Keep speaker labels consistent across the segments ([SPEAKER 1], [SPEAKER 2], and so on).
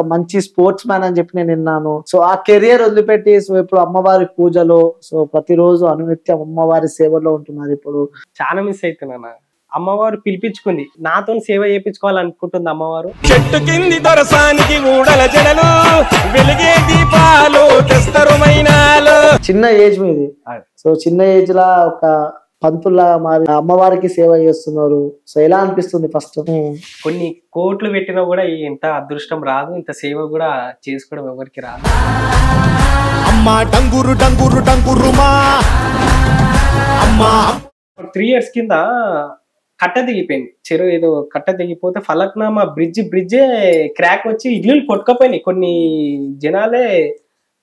[SPEAKER 1] ఒక మంచి sports man అని చెప్పి నేను విన్నాను. సో ఆ కెరియర్ వదిలిపెట్టి సో ఇప్పుడు అమ్మవారి పూజలో సో ప్రతిరోజు అనునిత్యం అమ్మవారి సేవలో ఉంటున్నారు. ఇప్పుడు
[SPEAKER 2] చాలా మిస్ అవుతున్నా. అమ్మవారు పిలిపించుకుంది, నాతో సేవ చేయించుకోవాలనుకుంటుంది అమ్మవారు.
[SPEAKER 3] చెట్టు కింది దొరసానికి ఊడల జడలు వెలిగే దీపాలు తెస్తరు మైనాలు.
[SPEAKER 1] చిన్న ఏజ్ మీది, సో చిన్న ఏజ్ లా ఒక పంతుల్లా మారి అమ్మవారికి సేవ చేస్తున్నారు. సో ఎలా అనిపిస్తుంది ఫస్ట్?
[SPEAKER 2] కొన్ని కోట్లు పెట్టినా కూడా ఇంత అదృష్టం రాదు, ఇంత సేవ కూడా చేసుకోవడం ఎవరికి రాదు.
[SPEAKER 3] అమ్మా డంగురు డంగురు డంగురుమా అమ్మా.
[SPEAKER 2] 3 years కింద కట్ట దిగిపోయింది, చెరువు ఏదో కట్ట దిగిపోతే ఫలక్నామా బ్రిడ్జే క్రాక్ వచ్చి ఇల్లు కొట్టుకపోయినాయి. కొన్ని జనాలే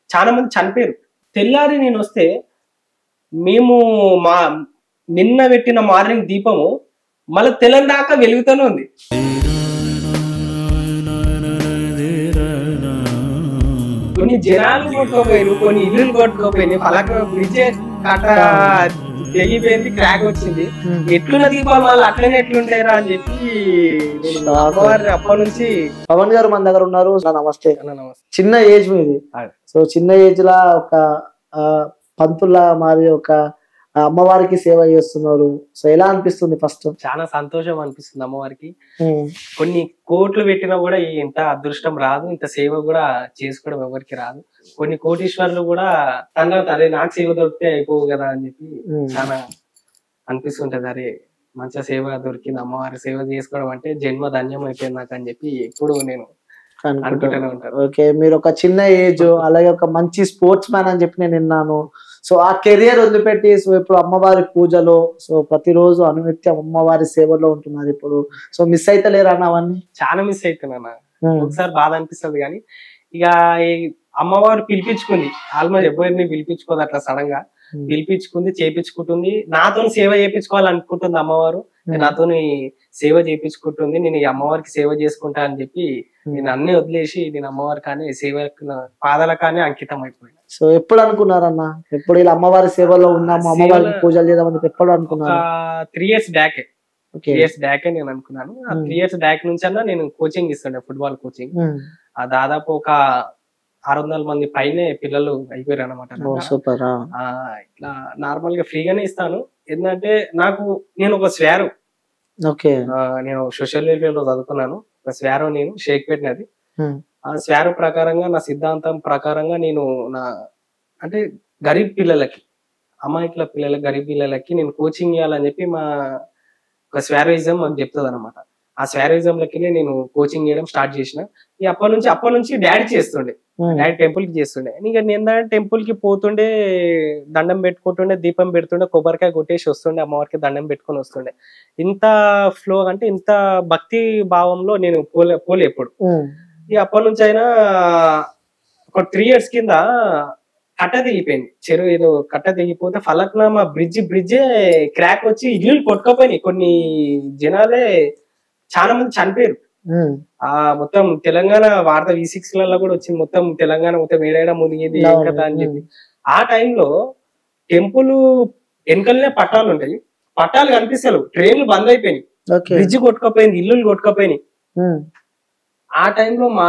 [SPEAKER 2] చాలా మంది చనిపోయారు. తెల్లారి నేను వస్తే మేము నిన్న పెట్టిన మార్నింగ్ దీపము మళ్ళీ తెల్లని దాకా వెలుగుతూనే ఉంది. కొన్ని జనాలు కొట్టుకోపోయారు, కొన్ని ఇల్లు కొట్టుకోపోయినాయి. ఫలక్నామా బ్రిడ్జే కట్ట తెగిపోయింది, క్రాక్ వచ్చింది. ఎట్లున్న దీపాలు వాళ్ళు అట్లనే ఎట్లుంటారా అని చెప్పి అప్పటి నుంచి.
[SPEAKER 1] పవన్ గారు మన దగ్గర ఉన్నారు. నమస్తే. చిన్న ఏజ్ మీది, సో చిన్న ఏజ్ లా ఒక పంతుల్లా మారి ఒక అమ్మవారికి సేవ చేస్తున్నారు. సో ఎలా అనిపిస్తుంది ఫస్ట్?
[SPEAKER 2] చాలా సంతోషం అనిపిస్తుంది అమ్మవారికి. కొన్ని కోట్లు పెట్టినా కూడా ఇంత అదృష్టం రాదు, ఇంత సేవ కూడా చేసుకోవడం ఎవరికి రాదు. కొన్ని కోటీశ్వర్లు కూడా అదే నాకు సేవ దొరికితే అయిపోవు కదా అని చెప్పి చాలా అనిపిస్తుంటది. అరే మంచిగా సేవ దొరికింది, అమ్మవారి సేవ చేసుకోవడం అంటే జన్మ ధన్యం అయిపోయింది నాకు అని చెప్పి ఎప్పుడు నేను అనుకుంటూనే ఉంటాను.
[SPEAKER 1] ఓకే, మీరు ఒక చిన్న ఏజ్ అలాగే ఒక మంచి స్పోర్ట్స్ మ్యాన్ అని చెప్పి నేను విన్నాను. సో ఆ కెరియర్ వదిలిపెట్టి సో ఇప్పుడు అమ్మవారి పూజలో సో ప్రతిరోజు అనునిత్యం అమ్మవారి సేవలో ఉంటున్నారు. ఇప్పుడు సో మిస్ అయితే లేరా అవన్నీ?
[SPEAKER 2] చాలా మిస్ అవుతున్నా. ఒకసారి బాధ అనిపిస్తుంది కానీ ఇక అమ్మవారు పిలిపించుకుంది. ఆల్మోస్ట్ ఎవరిని పిలిపించుకోదు అట్లా సడన్ గా పిలిపించుకుంది, చేపించుకుంటుంది. నాతో సేవ చేయించుకోవాలనుకుంటుంది అమ్మవారు. నాతోని సేవ చేయించుకుంటుంది. నేను ఈ అమ్మవారికి సేవ చేసుకుంటా అని చెప్పి నేను అన్ని వదిలేసి నేను అమ్మవారి కానీ సేవ పాదాల కానీ అంకితం అయిపోయింది.
[SPEAKER 1] సో ఎప్పుడు అనుకున్నారన్న ఎప్పుడు ఇలా అమ్మవారి సేవలో ఉన్నాము, అమ్మవారికి పూజలు చేద్దామని ఎప్పుడు అనుకున్నారు?
[SPEAKER 2] 3 years బ్యాక్, 3 years బ్యాకే నేను అనుకున్నాను. ఆ 3 years బ్యాక్ నుంచి అన్నా నేను కోచింగ్ ఇస్తుండే, ఫుట్బాల్ కోచింగ్. ఆ దాదాపు ఒక 600 మంది పైనే పిల్లలు అయిపోయారు అనమాట. ఇట్లా నార్మల్ గా ఫ్రీగానే ఇస్తాను. ఏంటంటే నేను ఒక స్వారో, నేను సోషల్ వెల్ఫేర్ లో చదువుకున్నాను. ఒక స్వారో, నేను షేక్పేట్ నది. ఆ స్వారో ప్రకారంగా నా సిద్ధాంతం ప్రకారంగా నేను అంటే గరీబ్ పిల్లలకి, అమాయకుల పిల్లలకి, గరీబ్ పిల్లలకి నేను కోచింగ్ ఇవ్వాలని చెప్పి మా ఒక స్వారోయిజం మాకు చెప్తుంది అనమాట. ఆ స్వారోయిజం లకి నేను కోచింగ్ చేయడం స్టార్ట్ చేసిన. అప్పటి నుంచి డాడీ చేస్తుండే, డాడీ టెంపుల్ కి చేస్తుండే. ఇంకా నేను టెంపుల్ కి పోతుండే, దండం పెట్టుకుంటుండే, దీపం పెడుతుండే, కొబ్బరికాయ కొట్టేసి వస్తుండే, అమ్మవారికి దండం పెట్టుకొని వస్తుండే. ఇంత ఫ్లో అంటే ఇంత భక్తి భావంలో నేను పోలే ఎప్పుడు. ఇక అప్పటి నుంచి అయినా ఒక 3 years కింద కట్ట దిగిపోయింది, చెరువు ఏదో కట్ట దిగిపోతే ఫలక్నామా బ్రిడ్జే క్రాక్ వచ్చి ఇల్లు కొట్టుకపోయినాయి. కొన్ని జనాలే చాలా మంది చనిపోయారు. ఆ మొత్తం తెలంగాణ వార్త V6 లలో కూడా వచ్చింది. మొత్తం తెలంగాణ మొత్తం ఏడైనా మునిగింది కదా అని చెప్పి. ఆ టైంలో టెంపుల్ వెనకలనే పట్టాలు ఉంటాయి, పట్టాలు కనిపిస్తలేవు, ట్రైన్లు బంద్ అయిపోయినాయి, బ్రిడ్జ్ కొట్టుకపోయింది, ఇల్లులు కొట్టుకపోయినాయి. ఆ టైంలో మా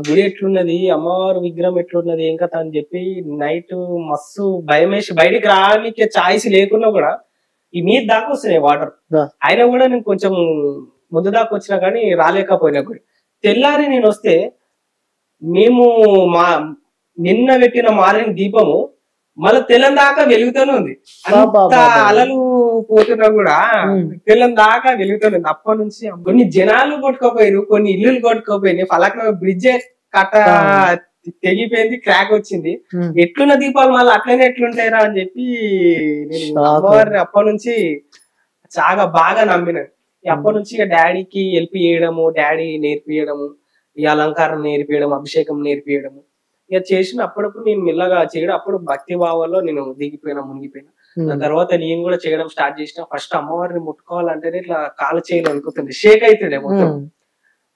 [SPEAKER 2] గుడి ఎట్లున్నది, అమ్మవారి విగ్రహం ఎట్లున్నది, ఏం కథ అని చెప్పి నైట్ మస్తు భయం వేసి బయటికి రానికి ఛాయిస్ లేకున్నా కూడా ఈ మీద దాకా వస్తున్నాయి వాటర్. అయినా కూడా నేను కొంచెం ముందు దాకా వచ్చినా కానీ రాలేకపోయినా కూడా. తెల్లారి నేను వస్తే మేము నిన్న పెట్టిన మార్నింగ్ దీపము మళ్ళీ తెల్లని దాకా వెలుగుతూనే ఉంది. అంత అలలు పోతున్నా కూడా తెల్లని దాకా వెలుగుతూనే ఉంది. అప్పటి నుంచి కొన్ని జనాలు కొట్టుకోపోయారు, కొన్ని ఇల్లులు కొట్టుకోపోయినాయి. ఫలక్నామా బ్రిడ్జే కట్ట తెగిపోయింది, క్రాక్ వచ్చింది. ఎట్లున్న దీపాలు మళ్ళీ అట్లనే ఎట్లుంటాయిరా అని చెప్పి నేను అమ్మవారిని అప్పటి నుంచి చాలా బాగా నమ్మినాను. అప్పటి నుంచి ఇక డాడీకి హెల్ప్ చేయడము, డాడీ నేర్పియడము, ఈ అలంకారం నేర్పియడం, అభిషేకం నేర్పియడము ఇక చేసిన. అప్పుడప్పుడు నేను మెల్లగా చేయడం, అప్పుడు భక్తి భావాల్లో నేను మునిగిపోయినా. దాని తర్వాత నేను కూడా చేయడం స్టార్ట్ చేసిన. ఫస్ట్ అమ్మవారిని ముట్టుకోవాలంటేనే ఇట్లా కాలు చేయాలి అనుకుంటుంది, షేక్ అవుతుండే మొత్తం.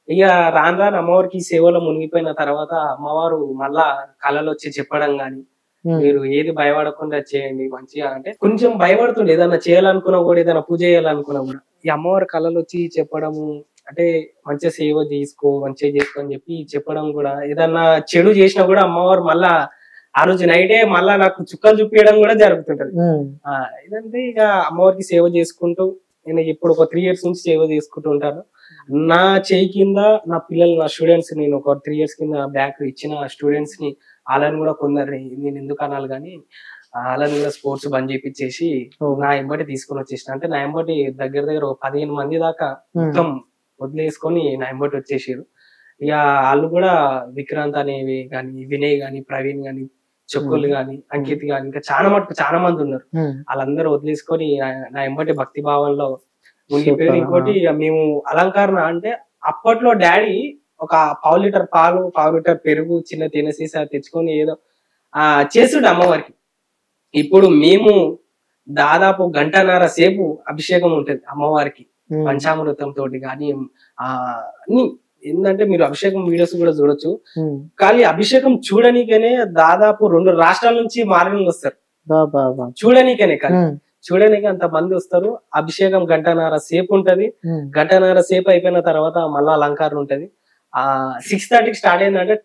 [SPEAKER 2] ఇక రాను రాను అమ్మవారికి సేవలో మునిగిపోయిన తర్వాత అమ్మవారు మళ్ళా కళలు వచ్చి చెప్పడం గాని, మీరు ఏది భయపడకుండా చేయండి మంచిగా అంటే. కొంచెం భయపడుతుండే, ఏదైనా చేయాలనుకున్నా కూడా, ఏదైనా పూజ చేయాలనుకున్నా కూడా ఈ అమ్మవారి కళలు వచ్చి చెప్పడము, అంటే మంచిగా సేవ చేసుకో, మంచిగా చేసుకో అని చెప్పి చెప్పడం కూడా, ఏదన్నా చెడు చేసినా కూడా అమ్మవారు మళ్ళా ఆ రోజు నైటే మళ్ళా నాకు చుక్కలు చూపించడం కూడా జరుగుతుంటది. ఇదంటే ఇక అమ్మవారికి సేవ చేసుకుంటూ నేను ఇప్పుడు ఒక 3 years నుంచి సేవ చేసుకుంటూ ఉంటాను. నా చేయి కింద నా పిల్లలు, నా స్టూడెంట్స్, నేను ఒక 3 years కింద బ్యాక్ ఇచ్చిన స్టూడెంట్స్ ని, వాళ్ళని కూడా కొందరిని నేను ఎందుకు అనాలి కానీ వాళ్ళని కూడా స్పోర్ట్స్ బంద్ చేపించేసి నా ఎంబటి తీసుకొని వచ్చేసిన. అంటే నా ఎంబటి దగ్గర దగ్గర 15 మంది దాకా మొత్తం వదిలేసుకొని నా ఎంబటి వచ్చేసారు. ఇక వాళ్ళు కూడా విక్రాంత్ అనేవి కానీ, వినయ్ గాని, ప్రవీణ్ గాని, చెక్కులు గాని, అంకిత్ గాని, ఇంకా చాలా మంది ఉన్నారు. వాళ్ళందరూ వదిలేసుకొని నా ఎంబటి భక్తి భావంలో ఉండిపోయారు. ఇంకోటి మేము అలంకరణ అంటే అప్పట్లో డాడీ ఒక 1/2 లీటర్ పాలు, 1/2 లీటర్ పెరుగు, చిన్న తేనె సీసా తెచ్చుకొని ఏదో చేసుడు అమ్మవారికి. ఇప్పుడు మేము దాదాపు 1.5 గంటల సేపు అభిషేకం ఉంటది అమ్మవారికి, పంచామృతం తోటి కానీ అన్ని. ఏంటంటే మీరు అభిషేకం వీడియోస్ కూడా చూడొచ్చు. కానీ అభిషేకం చూడనీకనే దాదాపు 2 రాష్ట్రాల నుంచి మార్నింగ్ వస్తారు చూడనీకనే. కానీ చూడడానికి అంత మంది వస్తారు. అభిషేకం 1.5 గంటల సేపు ఉంటది. 1.5 గంటల సేపు అయిపోయిన తర్వాత మళ్ళా అలంకారం ఉంటది. 6:30కి స్టార్ట్ అయిందంటే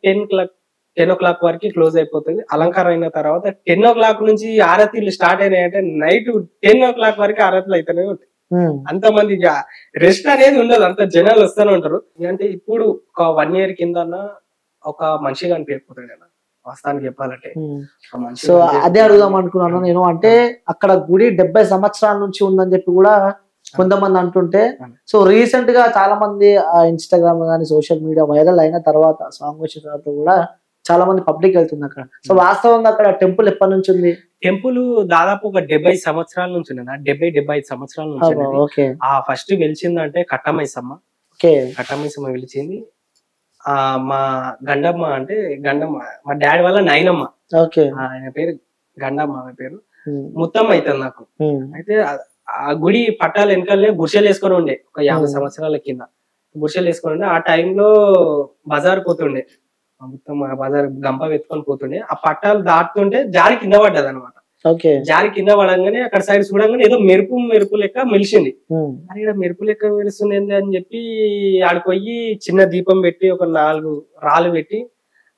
[SPEAKER 2] 10 o'clock వరకు క్లోజ్ అయిపోతుంది. అలంకారం అయిన తర్వాత 10 o'clock నుంచి ఆరతిలు స్టార్ట్ అయినాయంటే నైట్ 10 o'clock వరకు ఆరతిలు అయితేనే ఉంటాయి. అంత మంది రెస్ట్ అనేది ఉండదు, అంత జనాలు వస్తూనే ఉంటారు. అంటే ఇప్పుడు ఒక 1 year కింద ఒక మనిషిగా అనిపించకపోతాడు కదా వాస్తవానికి చెప్పాలంటే.
[SPEAKER 1] సో అదే అడుగుదాం అనుకున్నాను నేను. అంటే అక్కడ గుడి 70 సంవత్సరాల నుంచి ఉందని చెప్పి కూడా కొంతమంది అంటుంటే, సో రీసెంట్ గా చాలా మంది ఇన్స్టాగ్రామ్ గానీ సోషల్ మీడియా వైరల్ అయిన తర్వాత, సాంగ్ వచ్చిన తర్వాత కూడా చాలా మంది పబ్లిక్ వెళ్తుంది అక్కడ. సో వాస్తవంగా అక్కడ టెంపుల్ ఎప్పటి నుంచి ఉంది?
[SPEAKER 2] టెంపుల్ దాదాపు ఒక 70 సంవత్సరాల నుంచి ఉంది. 70-75 సంవత్సరాల నుంచి. ఫస్ట్ వెలిచిందంటే కట్టమైసమ్మ. కట్టమైసమ్మ వెలిచింది. మా గండమ్మ అంటే గండమ్మ మా డాడీ వాళ్ళ నాయనమ్మ. ఆయన పేరు గండమ్మ, ఆమె పేరు ముత్తమ్మ అవుతుంది నాకు. అయితే ఆ గుడి పట్టాల వెనకాలనే గుడిసెలు వేసుకొని ఉండే ఒక 50 సంవత్సరాల కింద. గుడిసెలు వేసుకొని ఉండే. ఆ టైంలో బజార్ పోతుండే, మొత్తం బజార్ గంప వెతుకొని పోతుండే. ఆ పట్టాలు దాటుతుంటే జారి కింద పడ్డది అనమాట. జారి కింద పడంగానే అక్కడ సైడ్ చూడంగానే ఏదో మెరుపు లెక్క మెలిసింది. అది ఇక్కడ మెరుపు లెక్క మెరుస్తుంది ఏంది అని చెప్పి ఆడిపోయి చిన్న దీపం పెట్టి ఒక 4 రాళ్ళు పెట్టి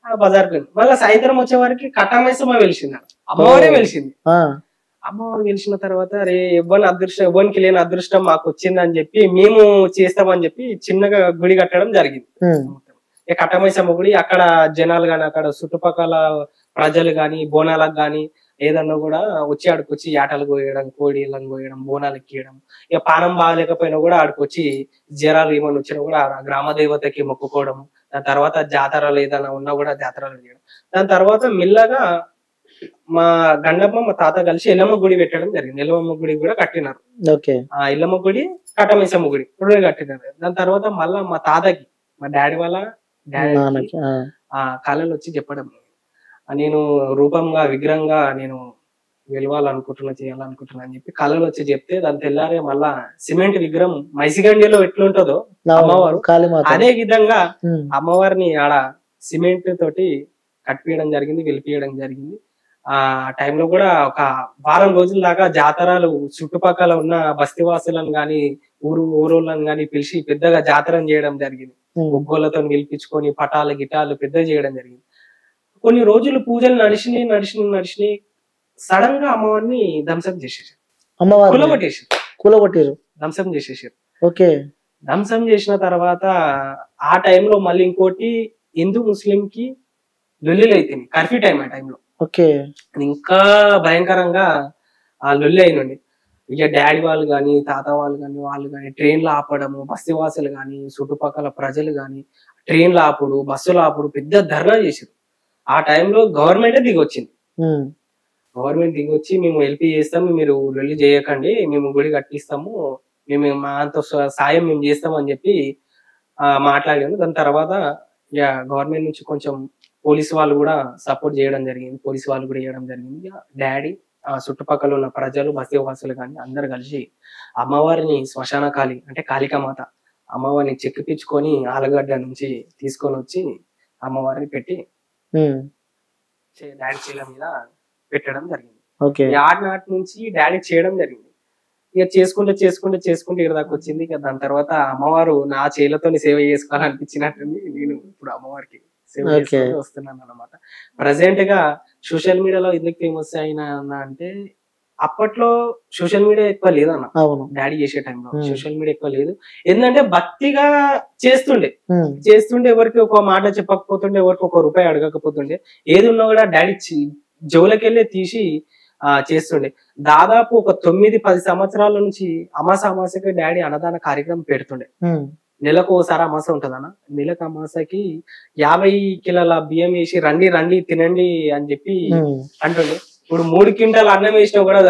[SPEAKER 2] ఆ బజార్ పోయింది. మళ్ళీ సాయంత్రం వచ్చే వారికి కట్టమైసమ్మ వెలిసింది, అమ్మవారే వెలిసింది. అమ్మవారు వెలిసిన తర్వాత అరే ఎవ్వరికి లేని అదృష్టం మాకు వచ్చింది అని చెప్పి మేము చేస్తామని చెప్పి చిన్నగా గుడి కట్టడం జరిగింది. కట్టమైసమ్మ గుడి. అక్కడ జనాలు గాని, అక్కడ చుట్టుపక్కల ప్రజలు గాని, బోనాలకు గాని ఏదన్నా కూడా వచ్చి ఆడికొచ్చి యాటలు కోయడం, కోడిలను కోయడం, బోనాలు ఎక్కియడం. ఇక పానం బాగాలేకపోయినా కూడా ఆడికొచ్చి జ్వరాలు ఏమన్నా వచ్చినా కూడా గ్రామ దేవతకి మొక్కుకోవడం. దాని తర్వాత జాతరలు ఏదైనా ఉన్నా కూడా జాతరలు చేయడం. దాని తర్వాత మెల్లగా మా గండమ్మ మా తాత కలిసి ఎల్లమ్మ గుడి పెట్టడం జరిగింది. ఎల్లమ్మ గుడి కూడా కట్టినారు. ఆ ఎల్లమ్మ గుడి, కట్టమైసమ్మ గుడి 2 కట్టినారు. దాని తర్వాత మళ్ళా మా తాతకి, మా డాడీ వాళ్ళ డాడీ కళలు వచ్చి చెప్పడం, నేను రూపంగా విగ్రహంగా నేను చేయాలనుకుంటున్నా అని చెప్పి కళలు వచ్చి చెప్తే, దాని తెల్లారే మళ్ళా సిమెంట్ విగ్రహం మైసిగండిలో ఎట్లుంటుందో అమ్మవారు అదే విధంగా అమ్మవారిని ఆడ సిమెంట్ తోటి కట్టియడం జరిగింది, వెలిపియడం జరిగింది. ఆ టైంలో కూడా ఒక 1 వారం రోజుల దాకా జాతరలు చుట్టుపక్కల ఉన్న బస్తీవాసులను గాని, ఊరోళ్ళని గాని పిలిచి పెద్దగా జాతరం చేయడం జరిగింది. ఒగ్గోళ్ళతో పిలిపించుకొని పటాలు గిటాలు పెద్ద చేయడం జరిగింది. కొన్ని రోజులు పూజలు నడిచినాయి. సడన్ గా అమ్మవారిని ధ్వంసం చేసేసారు, కూలగొట్టేసారు, ధ్వంసం చేసేసారు. ధ్వంసం చేసిన తర్వాత ఆ టైంలో మళ్ళీ ఇంకోటి హిందూ ముస్లిం కి లొల్లిలు అయిపోయింది. కర్ఫ్యూ టైం ఆ టైంలో ఇంకా భయంకరంగా ఆ లొల్లి అయినండి. ఇక డాడీ వాళ్ళు గాని, తాత వాళ్ళు గాని ట్రైన్లు ఆపడము, బస్తీవాసులు గాని, చుట్టుపక్కల ప్రజలు గాని ట్రైన్లు ఆపుడు, బస్సులు ఆపుడు, పెద్ద ధర్నా చేసారు. ఆ టైంలో గవర్నమెంటే దిగొచ్చింది. గవర్నమెంట్ దిగొచ్చి మేము హెల్ప్ చేస్తాము, మీరు లొల్లి చేయకండి, మేము గుడి కట్టిస్తాము, మేము మా అంత సాయం మేము చేస్తాము అని చెప్పి మాట్లాడాము. దాని తర్వాత ఇక గవర్నమెంట్ నుంచి కొంచెం పోలీసు వాళ్ళు కూడా సపోర్ట్ చేయడం జరిగింది. పోలీసు వాళ్ళు కూడా చేయడం జరిగింది. డాడీ, చుట్టుపక్కల ఉన్న ప్రజలు, బస్తీవాసులు కానీ అందరు కలిసి అమ్మవారిని శ్మశాన కాళి అంటే కాళికామాత అమ్మవారిని చెక్కిపించుకొని ఆలగడ్డ నుంచి తీసుకొని వచ్చి అమ్మవారిని పెట్టి డాడీ చీల మీద పెట్టడం జరిగింది. ఆనాటి నుంచి డాడీ చేయడం జరిగింది. ఇక చేసుకుంటే ఇక్కడ దాకా వచ్చింది. ఇక దాని తర్వాత అమ్మవారు నా చేలతో సేవ చేసుకోవాలనిపించినట్టుంది. నేను ఇప్పుడు అమ్మవారికి సేవ చేసుకుంటూ వస్తున్నాను అనమాట. ప్రజెంట్ గా సోషల్ మీడియాలో ఎందుకు ఫేమస్ అయినా అంటే, అప్పట్లో సోషల్ మీడియా ఎక్కువ లేదన్న. డాడీ చేసే టైంలో సోషల్ మీడియా ఎక్కువ లేదు. ఏంటంటే భక్తిగా చేస్తుండే ఎవరికి ఒక మాట చెప్పకపోతుండే, ఎవరికి ఒక రూపాయి అడగకపోతుండే. ఏది ఉన్నా కూడా డాడీ జోలకెళ్ళి తీసి చేస్తుండే. దాదాపు ఒక 9-10 సంవత్సరాల నుంచి అమాసకి డాడీ అన్నదాన కార్యక్రమం పెడుతుండే. నెలకు ఓసారి అమాస ఉంటదన్న. నెలకు అమాసకి 50 కిలోల బియ్యం వేసి రండి తినండి అని చెప్పి అంటుండే. ఇప్పుడు 3 క్వింటాల అన్నం వేసినా కూడా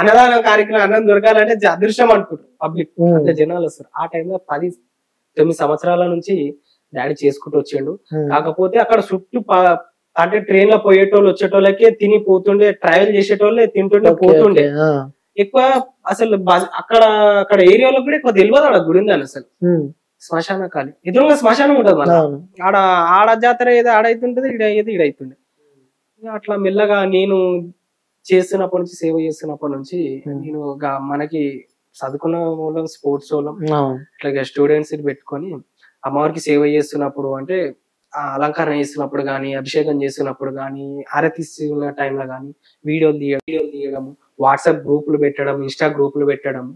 [SPEAKER 2] అన్నదాన కార్యక్రమం అన్నం దొరకాలంటే అదృష్టం అనుకుంటారు పబ్లిక్, అంటే జనాలు వస్తారు. ఆ టైంలో 10-9 సంవత్సరాల నుంచి డాడీ చేసుకుంటూ వచ్చిండు. కాకపోతే అక్కడ చుట్టూ అంటే ట్రైన్ లో పోయేటోళ్ళు వచ్చేటోళ్ళకే తిని పోతుండే, ట్రావెల్ చేసేటోళ్ళే తింటుండే పోతుండే. ఎక్కువ అసలు అక్కడ ఏరియాలో కూడా ఎక్కువ తెలియదు ఆడ గుడి ఉందని. అసలు శ్మశాన కాలి ఎదురుగా శ్మశానం ఉంటది మళ్ళీ. ఆడ జాతర ఏదో ఆడైతుంటది, ఈడైతుండే. అట్లా మెల్లగా నేను చేస్తున్నప్పటి నుంచి, సేవ చేస్తున్నప్పటి నుంచి నేను మనకి చదువుకున్న వాళ్ళం, స్పోర్ట్స్ వాళ్ళం, ఇట్లా స్టూడెంట్స్ పెట్టుకొని అమ్మవారికి సేవ చేస్తున్నప్పుడు, అంటే అలంకరణ చేస్తున్నప్పుడు గానీ, అభిషేకం చేస్తున్నప్పుడు గానీ, ఆరతి ఇస్తున్న టైంలో గానీ వీడియోలు తీయడము, వాట్సాప్ గ్రూపులు పెట్టడం, ఇన్స్టా గ్రూపులు పెట్టడం,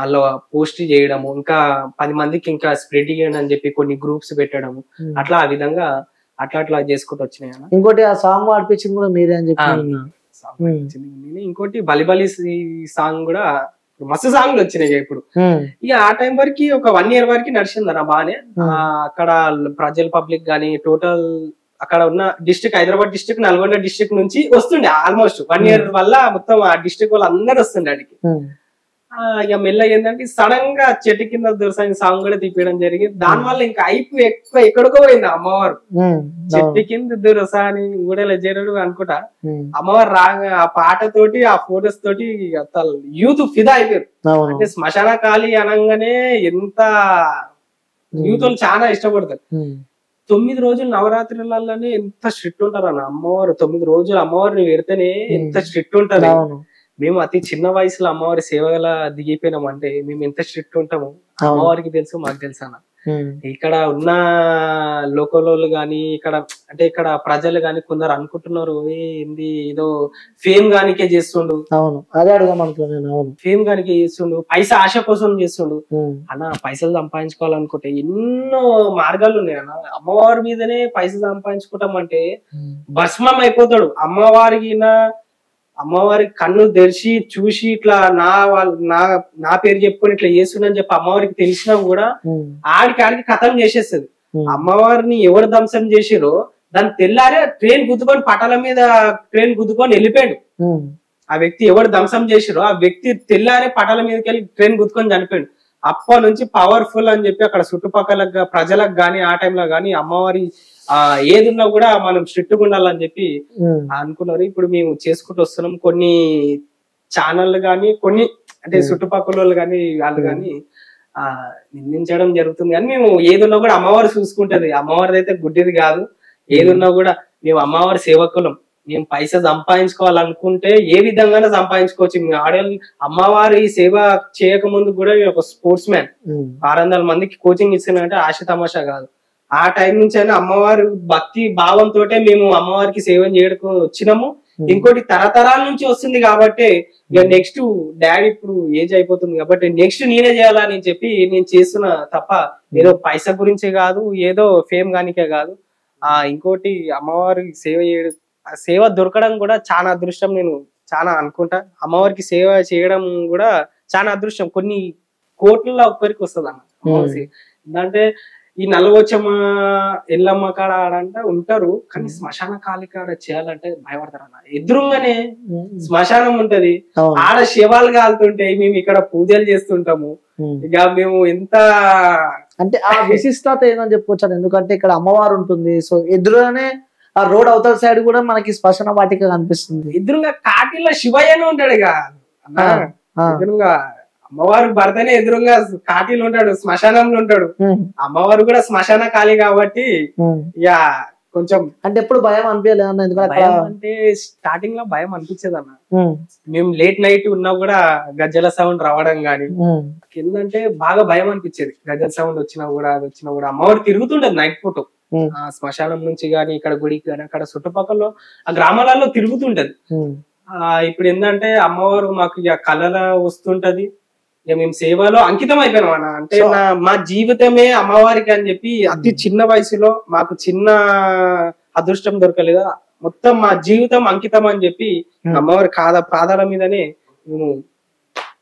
[SPEAKER 2] అలా పోస్ట్ చేయడము, ఇంకా 10 మందికి ఇంకా స్ప్రెడ్ చేయండి అని చెప్పి కొన్ని గ్రూప్స్ పెట్టడము, అట్లా ఆ విధంగా అట్లా చేసుకుంటూ వచ్చినాయి.
[SPEAKER 1] ఇంకోటి ఆ సాంగ్ పాడిపించింది కూడా మీరే అని చెప్పి.
[SPEAKER 2] ఇంకోటి బలి సాంగ్ కూడా మస్తు సాంగ్లు వచ్చినాయి. ఇప్పుడు ఇక ఆ టైం వరకు ఒక 1 year వరకు నడిచింది అన్న బానే. అక్కడ ప్రజల పబ్లిక్ గానీ, టోటల్ అక్కడ ఉన్న district, Hyderabad district, Nalgonda district నుంచి వస్తుండే. ఆల్మోస్ట్ 1 year వల్ల మొత్తం ఆ డిస్ట్రిక్ట్ వాళ్ళు అందరు వస్తుండే అడిగి. ఇక మెల్ల ఏంటంటే సడన్ గా చెట్టు కింద దొరసాని సాంగ్ కూడా తీపియడం జరిగింది. దాని వల్ల ఇంకా ఐపు ఎక్కువ ఎక్కడికో పోయింది అమ్మవారు. చెట్టు కింద దొరసాని ఊడల జరుడు అనుకుంటా అమ్మవారు రాగా ఆ పాటతోటి, ఆ ఫోటోస్ తోటి యూత్ ఫిదా అయిపోయారు. అంటే శ్మశాన కాళీ అనగానే ఎంత యూత్ చాలా ఇష్టపడతారు. 9 రోజులు నవరాత్రులలోనే ఎంత స్ట్రిక్ట్ ఉంటారు అన్న. అమ్మవారు 9 రోజులు అమ్మవారిని పెడితేనే ఎంత స్ట్రిక్ట్ ఉంటారు. మేము అతి చిన్న వయసులో అమ్మవారి సేవలా దిగిపోయినాం అంటే మేము ఎంత స్ట్రిక్ట్ ఉంటాము అమ్మవారికి తెలుసు, మాకు తెలుసు అన్న. ఇక్కడ ఉన్న లోకల్ గాని, ఇక్కడ ప్రజలు గాని కొందరు అనుకుంటున్నారు ఏంది ఏదో ఫేమ్ గానికే చేస్తుండు, ఫేమ్ గానికే చేస్తుండు, పైసా ఆశ కోసం చేస్తుండు అన్న. పైసలు సంపాదించుకోవాలనుకుంటే ఎన్నో మార్గాలు ఉన్నాయి అన్న. అమ్మవారి మీదనే పైసలు సంపాదించుకుంటాం అంటే భస్మం అయిపోతాడు. అమ్మవారికి కన్ను తెరిచి చూసి ఇట్లా నా పేరు చెప్పుకొని ఇట్లా చేస్తుండని చెప్పి అమ్మవారికి తెలిసినా కూడా ఆడికి కథం చేసేస్తుంది. అమ్మవారిని ఎవరు ధ్వంసం చేసిరో దాన్ని తెల్లారే ట్రైన్ గుద్దుకొని పటాల మీద ట్రైన్ గుద్దుకొని వెళ్ళిపోయాడు. ఆ వ్యక్తి ఎవరు ధ్వంసం చేసిరో ఆ వ్యక్తి తెల్లారే పటాల మీదకి వెళ్ళి ట్రైన్ గుద్దుకొని చనిపోయాడు. అప్పటి నుంచి పవర్ఫుల్ అని చెప్పి అక్కడ చుట్టుపక్కల ప్రజలకు గాని, ఆ టైంలో గాని అమ్మవారి ఏదున్నా కూడా మనం స్ట్రిక్ట్గా ఉండాలని చెప్పి అనుకున్నారు. ఇప్పుడు మేము చేసుకుంటూ వస్తున్నాం. కొన్ని ఛానళ్ళు గాని, కొన్ని అంటే చుట్టుపక్కల వాళ్ళు గాని, వాళ్ళు గాని నిందించడం జరుగుతుంది. కానీ మేము ఏదున్నా కూడా అమ్మవారు చూసుకుంటది. అమ్మవారిది అయితే గుడ్డిది కాదు. ఏదున్నా కూడా మేము అమ్మవారి సేవకులం. మేము పైసా సంపాదించుకోవాలనుకుంటే ఏ విధంగానే సంపాదించుకోవచ్చు. మేము అమ్మవారి సేవ చేయక ముందు కూడా ఒక స్పోర్ట్స్ మ్యాన్. 600 మందికి కోచింగ్ ఇస్తున్నానంటే ఆశ తమాషా కాదు. ఆ టైం నుంచి అయినా అమ్మవారి భక్తి భావంతో మేము అమ్మవారికి సేవ చేయడానికి వచ్చినాము. ఇంకోటి తరతరాల నుంచి వస్తుంది కాబట్టి ఇక నెక్స్ట్ డాడీ ఇప్పుడు ఏజ్ అయిపోతుంది కాబట్టి నెక్స్ట్ నేనే చేయాలని చెప్పి నేను చేస్తున్నా తప్ప ఏదో పైసా గురించే కాదు, ఏదో ఫేమ్ గానికే కాదు. ఇంకోటి అమ్మవారికి సేవ దొరకడం కూడా చాలా అదృష్టం. నేను చాలా అనుకుంటా అమ్మవారికి సేవ చేయడం కూడా చాలా అదృష్టం. కొన్ని కోట్లలో ఒక్కరికి వస్తుంది అన్న. ఎందుకంటే ఈ నల్లవచ్చమ్మ ఎల్లమ్మ కాడ ఆడంట ఉంటారు, కానీ శ్మశాన కాళీ కాడ చేయాలంటే భయపడతారు అన్న. ఎదురుగానే శ్మశానం ఉంటది, ఆడ శివాలు కాలుతుంటే మేము ఇక్కడ పూజలు చేస్తుంటాము. ఇక మేము ఎంత
[SPEAKER 1] అంటే ఆ విశిష్టత ఏదని చెప్పుకోవచ్చు. ఎందుకంటే ఇక్కడ అమ్మవారు ఉంటుంది. సో ఎదురుగానే ఆ రోడ్ అవతల సైడ్ కూడా మనకి శ్మశాన వాటిక కనిపిస్తుంది.
[SPEAKER 2] ఎదురుగా కాటిలో శివయ్యనే ఉంటాడు. ఇక ఎదురుగా అమ్మవారు భర్తనే ఎదురుగా కాటిలో ఉంటాడు, శ్మశానంలో ఉంటాడు. అమ్మవారు కూడా శ్మశాన కాళీ కాబట్టి ఇక కొంచెం
[SPEAKER 1] అంటే ఎప్పుడు భయం అనిపించలేదు అన్న, ఎందుకంటే
[SPEAKER 2] భయం అంటే స్టార్టింగ్ లో భయం అనిపించేది అన్న. మేము లేట్ నైట్ ఉన్నా కూడా గజ్జల సౌండ్ రావడం గానీ ఏంటంటే బాగా భయం అనిపించేది. గజ్జల సౌండ్ వచ్చినా కూడా అమ్మవారు తిరుగుతుంటది నైట్ పూట శ్మశానం నుంచి గానీ ఇక్కడ గుడికి గానీ అక్కడ చుట్టుపక్కల ఆ గ్రామాలలో తిరుగుతుంటది. ఇప్పుడు ఏంటంటే అమ్మవారు మాకు ఇక కళల వస్తుంటది, ఇక మేము సేవలో అంకితం అయిపోయినాం అన్న. అంటే మా జీవితమే అమ్మవారికి అని చెప్పి అతి చిన్న వయసులో మాకు చిన్న అదృష్టం దొరకలేదు, మొత్తం మా జీవితం అంకితం అని చెప్పి అమ్మవారి పాదాల మీదనే మేము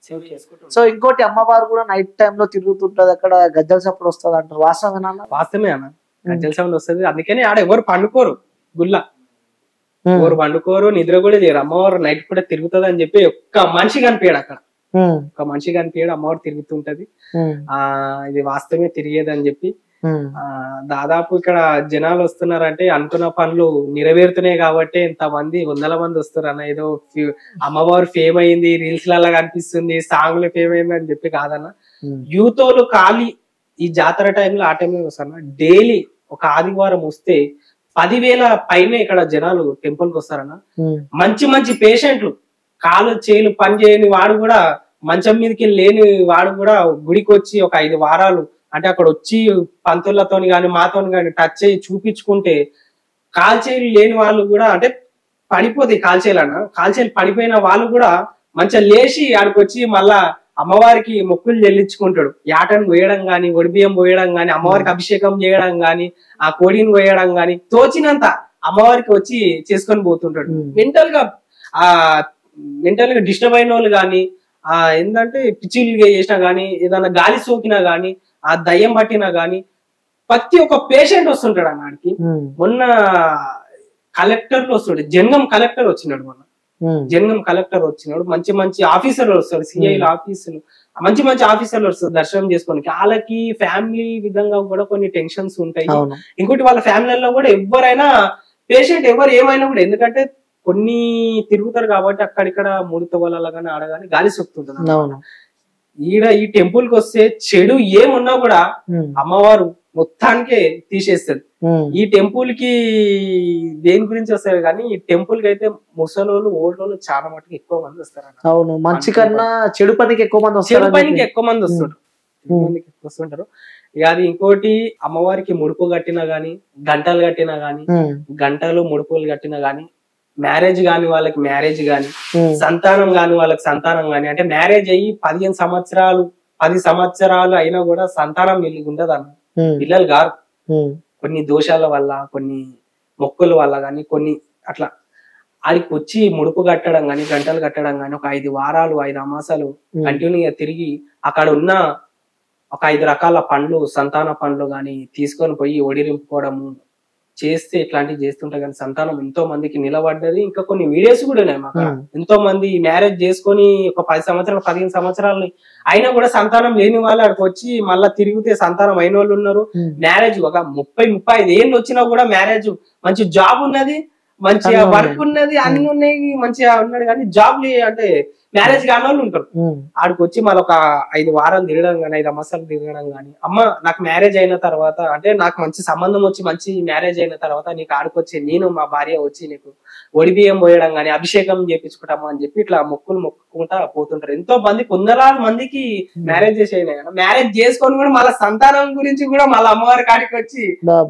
[SPEAKER 2] సేవ చేసుకుంటాం.
[SPEAKER 1] సో ఇంకోటి అమ్మవారు కూడా నైట్ టైమ్ లో తిరుగుతుంటది, అక్కడ గజ్జల సప్పుడు వస్తుంది అంటారు, వాస్తవేనా?
[SPEAKER 2] వాస్తవమే అన్న, గజ్జల సౌండ్ వస్తుంది. అందుకని ఆడ ఎవరు పండుకోరు, గుళ్ళ ఎవరు పండుకోరు, నిద్ర కూడా చేయరు. అమ్మవారు నైట్ కూడా తిరుగుతుంది అని చెప్పి ఒక్క మనిషి కనిపించాడు అక్కడ, ఒక మనిషి కనిపించాడు, అమ్మవారు తిరుగుతుంటది. ఇది వాస్తవమే తిరిగేది అని చెప్పి దాదాపు ఇక్కడ జనాలు వస్తున్నారంటే అనుకున్న పనులు నెరవేరుతున్నాయి కాబట్టి ఇంతమంది 100 మంది వస్తారు అన్న. ఏదో అమ్మవారు ఫేమ్ అయింది, రీల్స్ లలో కనిపిస్తుంది, సాంగ్లు ఫేమ్ అయింది అని చెప్పి కాదన్న. యూతోలు ఖాళీ ఈ జాతర టైంలో ఆ టైంలో వస్తారన్న. డైలీ ఒక ఆదివారం వస్తే 10,000 పైన ఇక్కడ జనాలు టెంపుల్ కి వస్తారన్న. మంచి మంచి పేషెంట్లు, కాలు చేలు పని చేయని వాడు కూడా, మంచం మీదకి లేని వాడు కూడా గుడికి వచ్చి ఒక 5 వారాలు అంటే అక్కడ వచ్చి పంతులతోని గాని మాతోని గాని టచ్ చేయి చూపించుకుంటే కాల్చేలు లేని వాళ్ళు కూడా, అంటే పడిపోతాయి కాల్చేలన్న, కాల్చేలు పడిపోయిన వాళ్ళు కూడా మంచిగా లేచి ఆడికి వచ్చి మళ్ళా అమ్మవారికి మొక్కులు చెల్లించుకుంటాడు. యాటను పోయడం గాని, ఒడిబియ్యం పోయడం గాని, అమ్మవారికి అభిషేకం చేయడం గాని, ఆ కోడిని పోయడం గాని తోచినంత అమ్మవారికి వచ్చి చేసుకొని పోతుంటాడు. మెంటల్ గా డిస్టర్బ్ అయిన వాళ్ళు గాని, ఏంటంటే పిచ్చిలుగా చేసినా గానీ, ఏదైనా గాలి సోకినా గానీ, ఆ దయ్యం పట్టినా గానీ ప్రతి ఒక్క పేషెంట్ వస్తుంటాడు అన్నాడికి. మొన్న కలెక్టర్లు వస్తుండే, జంగం కలెక్టర్ వచ్చినాడు, మొన్న జంగం కలెక్టర్ వచ్చినాడు. మంచి మంచి ఆఫీసర్లు వస్తారు, సిఐలు ఆఫీసులు, మంచి మంచి ఆఫీసర్లు వస్తారు దర్శనం చేసుకోనికి. వాళ్ళకి ఫ్యామిలీ విధంగా కూడా కొన్ని టెన్షన్స్ ఉంటాయి. ఇంకోటి వాళ్ళ ఫ్యామిలీలో కూడా ఎవరైనా పేషెంట్ ఎవరు ఏమైనా కూడా, ఎందుకంటే కొన్ని తిరుగుతారు కాబట్టి అక్కడిక్కడ ముడత వల్ల గానీ ఆడగాని గాలి సొక్కుతుంటుంది. ఈ టెంపుల్ కి వస్తే చెడు ఏమున్నా కూడా అమ్మవారు మొత్తానికే తీసేస్తుంది. ఈ టెంపుల్ కి దేని గురించి వస్తారు కానీ ఈ టెంపుల్ కి అయితే ముసలోళ్ళు ఓల్డోళ్ళు చాలా మటుకు ఎక్కువ మంది వస్తారు.
[SPEAKER 1] అవును, మంచి కన్నా చెడు పనికి ఎక్కువ మంది వస్తారు,
[SPEAKER 2] చెడు పనికి ఎక్కువ మంది వస్తుంటారు. ఇక అది ఇంకోటి, అమ్మవారికి ముడుపు కట్టినా గానీ, గంటలు కట్టినా గానీ, గంటలు ముడుపులు కట్టినా గానీ, మ్యారేజ్ గాని వాళ్ళకి మ్యారేజ్ గాని, సంతానం గాని వాళ్ళకి సంతానం గాని, అంటే మ్యారేజ్ అయ్యి 15 సంవత్సరాలు 10 సంవత్సరాలు అయినా కూడా సంతానం వీళ్ళకి ఉండదు అన్న, పిల్లలు గారు. కొన్ని దోషాల వల్ల, కొన్ని మొక్కుల వల్ల గాని, కొన్ని అట్లా ఆడికి వచ్చి ముడుపు కట్టడం గాని, గంటలు కట్టడం గాని, ఒక 5 వారాలు 5 అమాసాలు కంటిన్యూగా తిరిగి అక్కడ ఉన్న ఒక 5 రకాల పండ్లు, సంతాన పండ్లు గాని తీసుకొని పోయి ఒడిరింపుకోవడము చేస్తే ఇట్లాంటివి చేస్తుంటే కానీ సంతానం ఎంతో మందికి నిలబడ్డది. ఇంకా కొన్ని వీడియోస్ కూడా ఉన్నాయి మాకు. ఎంతో మంది మ్యారేజ్ చేసుకొని ఒక 10 సంవత్సరాలు 15 సంవత్సరాలు అయినా కూడా సంతానం లేని వాళ్ళు అక్కడికి వచ్చి మళ్ళా తిరిగితే సంతానం అయిన వాళ్ళు ఉన్నారు. మ్యారేజ్ ఒక 30-35 ఏళ్ళు వచ్చినా కూడా మ్యారేజ్, మంచి జాబ్ ఉన్నది, మంచిగా వర్క్ ఉన్నది, అన్ని ఉన్నాయి, మంచిగా ఉన్నాడు కానీ జాబ్ అంటే మ్యారేజ్ కాని వాళ్ళు ఉంటారు. ఆడికి వచ్చి మళ్ళీ ఒక 5 వారాలు తిరగడం కానీ, 5 అమాసాలు తిరగడం కానీ, అమ్మ నాకు మ్యారేజ్ అయిన తర్వాత, అంటే నాకు మంచి సంబంధం వచ్చి మంచి మ్యారేజ్ అయిన తర్వాత నీకు ఆడికొచ్చి నేను మా భార్య వచ్చి నీకు ఒడిబియ్యం పోయడం కానీ, అభిషేకం చేపించుకుంటాము అని చెప్పి ఇట్లా మొక్కులు మొక్కుకుంటా పోతుంటారు. ఎంతో మంది 100,000 మందికి మ్యారేజ్ చేసేయినాయి కదా. మ్యారేజ్ చేసుకొని కూడా మళ్ళీ సంతానం గురించి కూడా మళ్ళీ అమ్మవారి కాడికి వచ్చి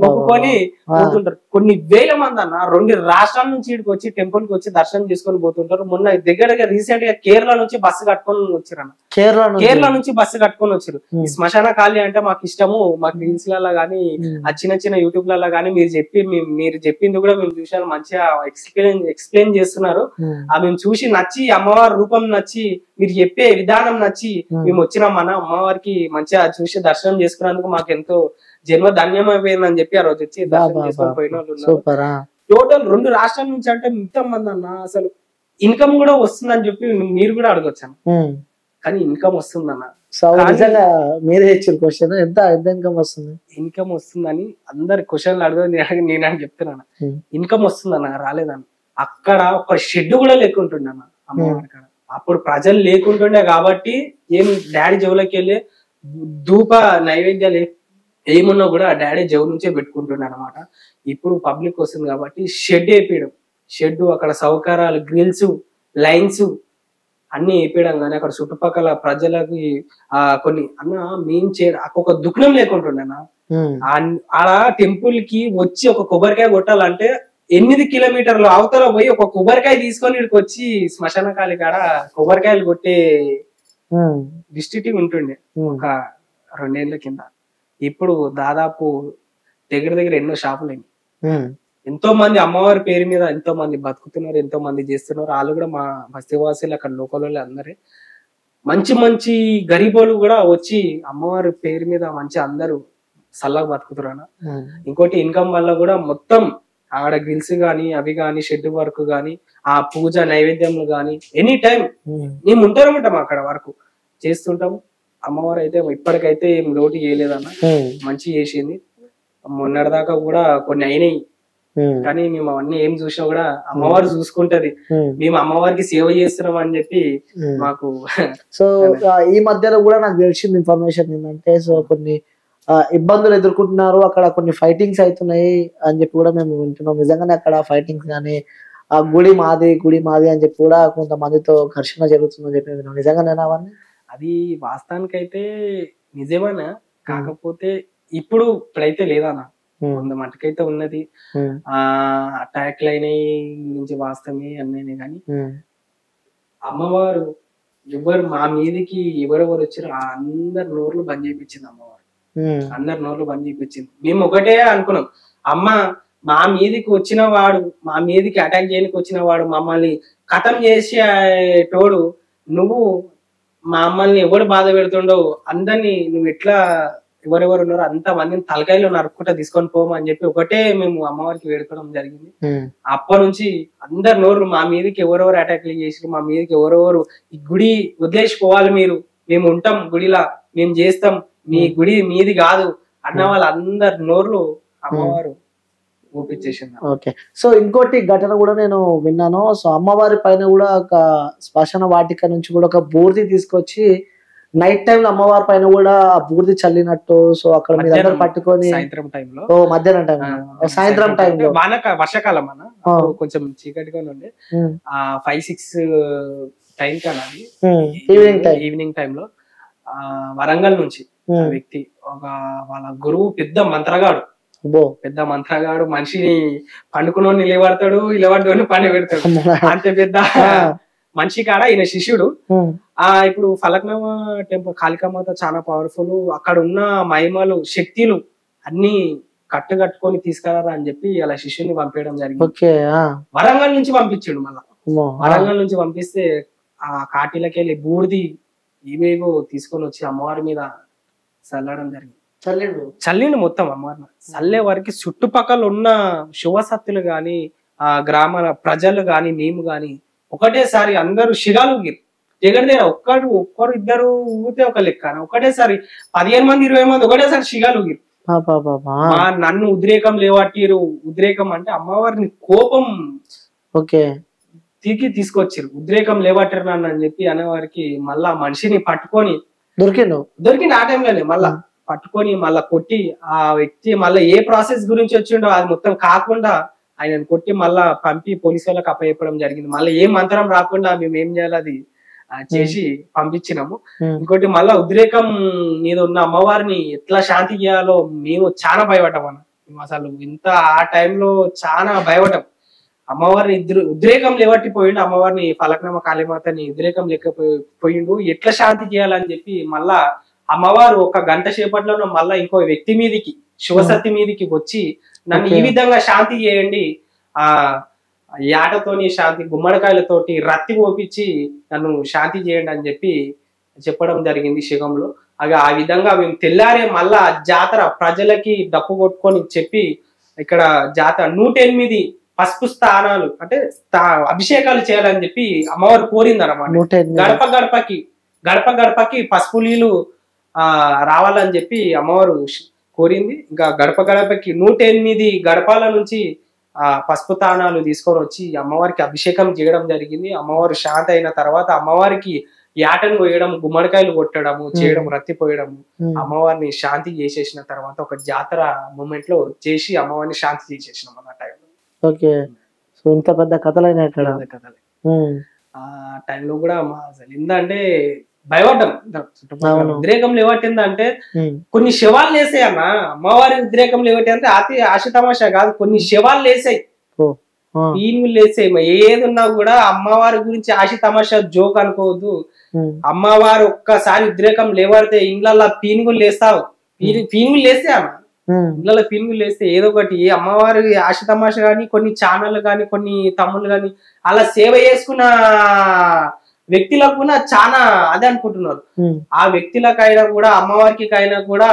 [SPEAKER 2] మొక్కుకొని పోతుంటారు. కొన్ని వేల మంది అన్న 2 రాష్ట్రాల నుంచి ఇక్కడికి వచ్చి టెంపుల్ కి వచ్చి దర్శనం చేసుకొని పోతుంటారు. మొన్న దగ్గరగా రీసెంట్ గా కేరళ నుంచి బస్సు కట్టుకొని వచ్చారన్న, కేరళ నుంచి బస్సు కట్టుకొని వచ్చారు. ఈ శ్మశాన ఖాళీ అంటే మాకు ఇష్టము, మాకు రీల్స్ లలో గానీ, ఆ చిన్న చిన్న యూట్యూబ్ లలో గానీ మీరు చెప్పింది కూడా మేము చూసాను, మంచిగా ఎక్స్ప్లెయిన్ చేస్తున్నారు. మేము చూసి నచ్చి, అమ్మవారి రూపం నచ్చి, మీరు చెప్పే విధానం నచ్చి మేము వచ్చినాం అన్న. అమ్మవారికి మంచిగా చూసి దర్శనం చేసుకున్నందుకు మాకు ఎంతో జన్మ ధన్యం అయిపోయిందని చెప్పి ఆ రోజు వచ్చి దర్శనం చేసుకొని పోయిన వాళ్ళు ఉన్నారు. టోటల్ 2 రాష్ట్రాల నుంచి అంటే ఇంత మంది అన్న. అసలు ఇన్కమ్ కూడా వస్తుందని చెప్పి మీరు కూడా అడగొచ్చాను, కానీ ఇన్కమ్ వస్తుందన్న.
[SPEAKER 1] మీరే ఇచ్చిన క్వశ్చన్, ఎంత ఇన్కమ్ వస్తుంది?
[SPEAKER 2] ఇన్కమ్ వస్తుందని అందరి క్వశ్చన్లు అడగదు, నేను చెప్తున్నాను. ఇన్కమ్ వస్తుందన్న, రాలేదన్న. అక్కడ ఒక షెడ్ కూడా లేకుంటుండన్న అమ్మవారి కాడ. అప్పుడు ప్రజలు లేకుంటుండే కాబట్టి ఏం డాడీ జవులకి వెళ్ళి ధూప నైవేద్యాలు ఏమున్నా కూడా డాడీ జవు నుంచే పెట్టుకుంటుండే అనమాట. ఇప్పుడు పబ్లిక్ వస్తుంది కాబట్టి షెడ్ వేయడం, షెడ్ అక్కడ సౌకర్యాలు, గ్రిల్స్, లైన్స్ అన్ని వేయడం కానీ అక్కడ చుట్టుపక్కల ప్రజలకి కొన్ని అన్న మేము ఒక దుఃఖం లేకుంటుండేనా. ఆడ టెంపుల్ కి వచ్చి ఒక కొబ్బరికాయ కొట్టాలంటే 8 కిలోమీటర్లు అవతల పోయి ఒక కొబ్బరికాయ తీసుకొని ఇక్కడికి వచ్చి శ్మశాన కాలి కాడ కొబ్బరికాయలు కొట్టే డిస్ట్రిక్ట్ ఉంటుండే ఒక 2 ఏళ్ల కింద. ఇప్పుడు దాదాపు దగ్గర ఎన్నో షాపులు అయినాయి. ఎంతో మంది అమ్మవారి పేరు మీద ఎంతో మంది బతుకుతున్నారు, ఎంతో మంది చేస్తున్నారు. వాళ్ళు కూడా మా బస్తీవాసులు అక్కడ లోకల్ వాళ్ళు అందరే మంచి గరీబోళ్ళు కూడా వచ్చి అమ్మవారి పేరు మీద మంచి అందరూ సల్లగా బతుకుతున్నారు. ఇంకోటి ఇన్కమ్ వల్ల కూడా మొత్తం ఆడ గ్రిల్స్ గానీ అవి గానీ షెడ్ వర్క్ గానీ ఆ పూజ నైవేద్యంలు గానీ ఎనీ టైం మేము ఉంటాం అక్కడ వరకు చేస్తుంటాం. అమ్మవారు అయితే ఇప్పటికైతే ఏం లోటు చేయలేదన్న, మంచి చేసింది. మొన్నటిదాకా కూడా కొన్ని అయినాయి కానీ మేము అవన్నీ ఏం చూసినా కూడా అమ్మవారు చూసుకుంటది, మేము అమ్మవారికి సేవ చేస్తున్నాం అని చెప్పి మాకు.
[SPEAKER 1] సో ఈ మధ్యలో కూడా నాకు తెలిసింది ఇన్ఫర్మేషన్ ఏంటంటే, సో కొన్ని ఇబ్బందులు ఎదుర్కొంటున్నారు, అక్కడ కొన్ని ఫైటింగ్స్ అవుతున్నాయి అని చెప్పి కూడా మేము వింటున్నాం. నిజంగానే అక్కడ ఫైటింగ్స్ కానీ ఆ గుడి మాది అని చెప్పి కూడా కొంతమందితో ఘర్షణ జరుగుతుందని చెప్పి విన్నాం. నిజంగానేనా అవన్నీ?
[SPEAKER 2] అది వాస్తవానికైతే నిజమేనా, కాకపోతే ఇప్పుడైతే లేదన్నా, కొంత మటుకైతే ఉన్నది. అటాక్లు అయినాయి నుంచి వాస్తవమే అన్నీ కానీ అమ్మవారు ఎవరు మా మీదకి ఎవరెవరు వచ్చారో అందరి నోర్లు బంద్ చేయించింది అమ్మవారు. అందరి నోర్లు బంద్ చేయించింది. మేము ఒకటే అనుకున్నాం, అమ్మ మా మీదకి వచ్చిన వాడు, మా మీదకి అటాక్ చేయడానికి వచ్చిన వాడు, మమ్మల్ని ఖతం చేసేటోడు నువ్వు, మమ్మల్ని ఎవడు బాధ పెడుతుండవు, అందరినీ నువ్వు ఎట్లా ఎవరెవరు ఉన్నారో అంత మందిని తలకాయలో నరుక్కుంటా తీసుకొని పోమని చెప్పి ఒకటే మేము అమ్మవారికి వేడుకోవడం జరిగింది. అప్పటి నుంచి అందరు నోరు మా మీదకి ఎవరెవరు అటాక్లు చేసి, మా మీదకి ఎవరెవరు ఈ గుడి వదిలేసిపోవాలి, మేము ఉంటాం గుడిలా, మేము చేస్తాం, మీ గుడి మీది కాదు అన్న వాళ్ళ అందరి నోర్లు అమ్మవారు ఊపించేసింది.
[SPEAKER 1] ఓకే. సో ఇంకోటి ఘటన కూడా నేను విన్నాను. సో అమ్మవారి పైన కూడా ఒక శ్మశాన వాటిక నుంచి కూడా ఒక బూర్ది తీసుకొచ్చి నైట్ టైం అమ్మవారి పైన కూడా ఆ బూర్ది చల్లినట్టు, సో అక్కడ మీద పట్టుకొని
[SPEAKER 2] సాయంత్రం టైంలో,
[SPEAKER 1] మధ్యాహ్నం టైం, సాయంత్రం టైంలో,
[SPEAKER 2] వర్షాకాలం అన్న కొంచెం చీకటిగా ఉండే 5-6 టైం కదా, ఈవినింగ్ టైంలో వరంగల్ నుంచి వ్యక్తి వాళ్ళ గురువు పెద్ద మంత్రగాడు మనిషిని పండుకుని నిలబడతాడు, నిలబడ్డోని పండి పెడతాడు, అంతే పెద్ద మనిషి కాడ ఈయన శిష్యుడు. ఇప్పుడు ఫలక్నామా టెంపుల్ కాళికామాత చాలా పవర్ఫుల్, అక్కడ ఉన్న మహిమలు శక్తులు అన్ని కట్టుకొని తీసుకురారా అని చెప్పి అలా శిష్యుని పంపించడం జరిగింది. వరంగల్ నుంచి పంపించాడు. మళ్ళా వరంగల్ నుంచి పంపిస్తే ఆ కాటిలకి వెళ్ళి బూర్ది ఇవేవో తీసుకొని వచ్చి అమ్మవారి మీద చల్లడం జరిగింది. చల్లిండు మొత్తం అమ్మవారిని. చల్లే వారికి చుట్టుపక్కల ఉన్న శివసత్తులు గాని ఆ గ్రామాల ప్రజలు గాని మేము గాని ఒకటేసారి అందరూ శిగాలు ఊగిరు. దగ్గర ఒక్కరు ఇద్దరు ఊగితే ఒక లెక్క, ఒకటేసారి 15 మంది 20 మంది ఒకటేసారి శిగాలు ఊగిరు. నన్ను ఉద్రేకం లేవట్టిరు. ఉద్రేకం అంటే అమ్మవారిని కోపం తీసుకొచ్చారు. ఉద్రేకం లేవట్టారు నన్ను అని చెప్పి అనేవారికి మళ్ళా మనిషిని పట్టుకొని దొరికింది ఆ టైంలోనే మళ్ళా పట్టుకొని మళ్ళా కొట్టి, ఆ వ్యక్తి మళ్ళా ఏ ప్రాసెస్ గురించి వచ్చిండో అది మొత్తం కాకుండా ఆయనను కొట్టి మళ్ళా పంపి పోలీసు వాళ్ళకి అప్పచెప్పడం జరిగింది. మళ్ళీ ఏ మంత్రం రాకుండా మేము ఏం చేయాలి అది చేసి పంపించినాము. ఇంకోటి మళ్ళా ఉద్రేకం మీద ఉన్న అమ్మవారిని ఎట్లా శాంతి చేయాలో మేము చాలా భయపడ్డాం అన్న. మేము అసలు ఇంత ఆ టైంలో చాలా భయపడ్డాం. అమ్మవారిని ఉద్రేకం లేవట్టిపోయిండు, అమ్మవారిని ఫలక్నామా కాళీమాతని ఉద్రేకం లేకపోయిండు, ఎట్లా శాంతి చేయాలని చెప్పి మళ్ళా అమ్మవారు ఒక గంట సేపట్లోనే మళ్ళా ఇంకో వ్యక్తి మీదికి శివసత్తి మీదికి వచ్చి నన్ను ఈ విధంగా శాంతి చేయండి, ఆ యాటతోని శాంతి, గుమ్మడికాయలతోటి రత్తి ఓపించి నన్ను శాంతి చేయండి అని చెప్పి చెప్పడం జరిగింది శివంలో. ఆ విధంగా మేము తెల్లారే మళ్ళా జాతర ప్రజలకి డప్పు కొట్టుకొని చెప్పి ఇక్కడ జాతర 108 పసుపు స్థానాలు అంటే అభిషేకాలు చేయాలని చెప్పి అమ్మవారు కోరింది అన్నమాట. గడప గడపకి పసుపు నీళ్ళు రావాలని చెప్పి అమ్మవారు కోరింది. ఇంకా గడపకి 108 గడపాల నుంచి పసుపు తానాలు తీసుకొని వచ్చి అమ్మవారికి అభిషేకం చేయడం జరిగింది. అమ్మవారు శాంతి అయిన తర్వాత అమ్మవారికి యాటను పోయడం, గుమ్మడికాయలు కొట్టడము చేయడం, రత్తి పోయడము, అమ్మవారిని శాంతి చేసేసిన తర్వాత ఒక జాతర మూమెంట్ లో చేసి అమ్మవారిని శాంతి చేసేసినాం అన్న టైంలో.
[SPEAKER 1] ఓకే. సో ఇంత పెద్ద కథలైన
[SPEAKER 2] కథలే ఆ టైంలో కూడా అసలు ఏందంటే భయపడ్డాం. ఉద్రేకంలో ఏవట్టిందంటే కొన్ని శవాలు వేసాయి అన్న. అమ్మవారి ఉద్రేకంలో ఏవట్టి అంటే అతి ఆశతమాష కాదు, కొన్ని శవాలు వేసాయి, పీనుగులు వేసాయి. ఏది ఉన్నా కూడా అమ్మవారి గురించి ఆశ తమాషా జోక్ అనుకోవద్దు. అమ్మవారు ఒక్కసారి ఉద్రేకం లేవడితే ఇండ్లల్లో పీనుగులు లేస్తావు, పీనుగులు లేస్తే అన్న, ఇండ్లలో పీనుగులు లేస్తే ఏదో ఒకటి అమ్మవారి ఆశ తమాష గాని, కొన్ని ఛానళ్ళు గాని, కొన్ని తమ్ముళ్ళు గాని అలా సేవ చేసుకున్న వ్యక్తులకు కూడా చాలా అదే అనుకుంటున్నారు. ఆ వ్యక్తులకైనా కూడా అమ్మవారికి అయినా కూడా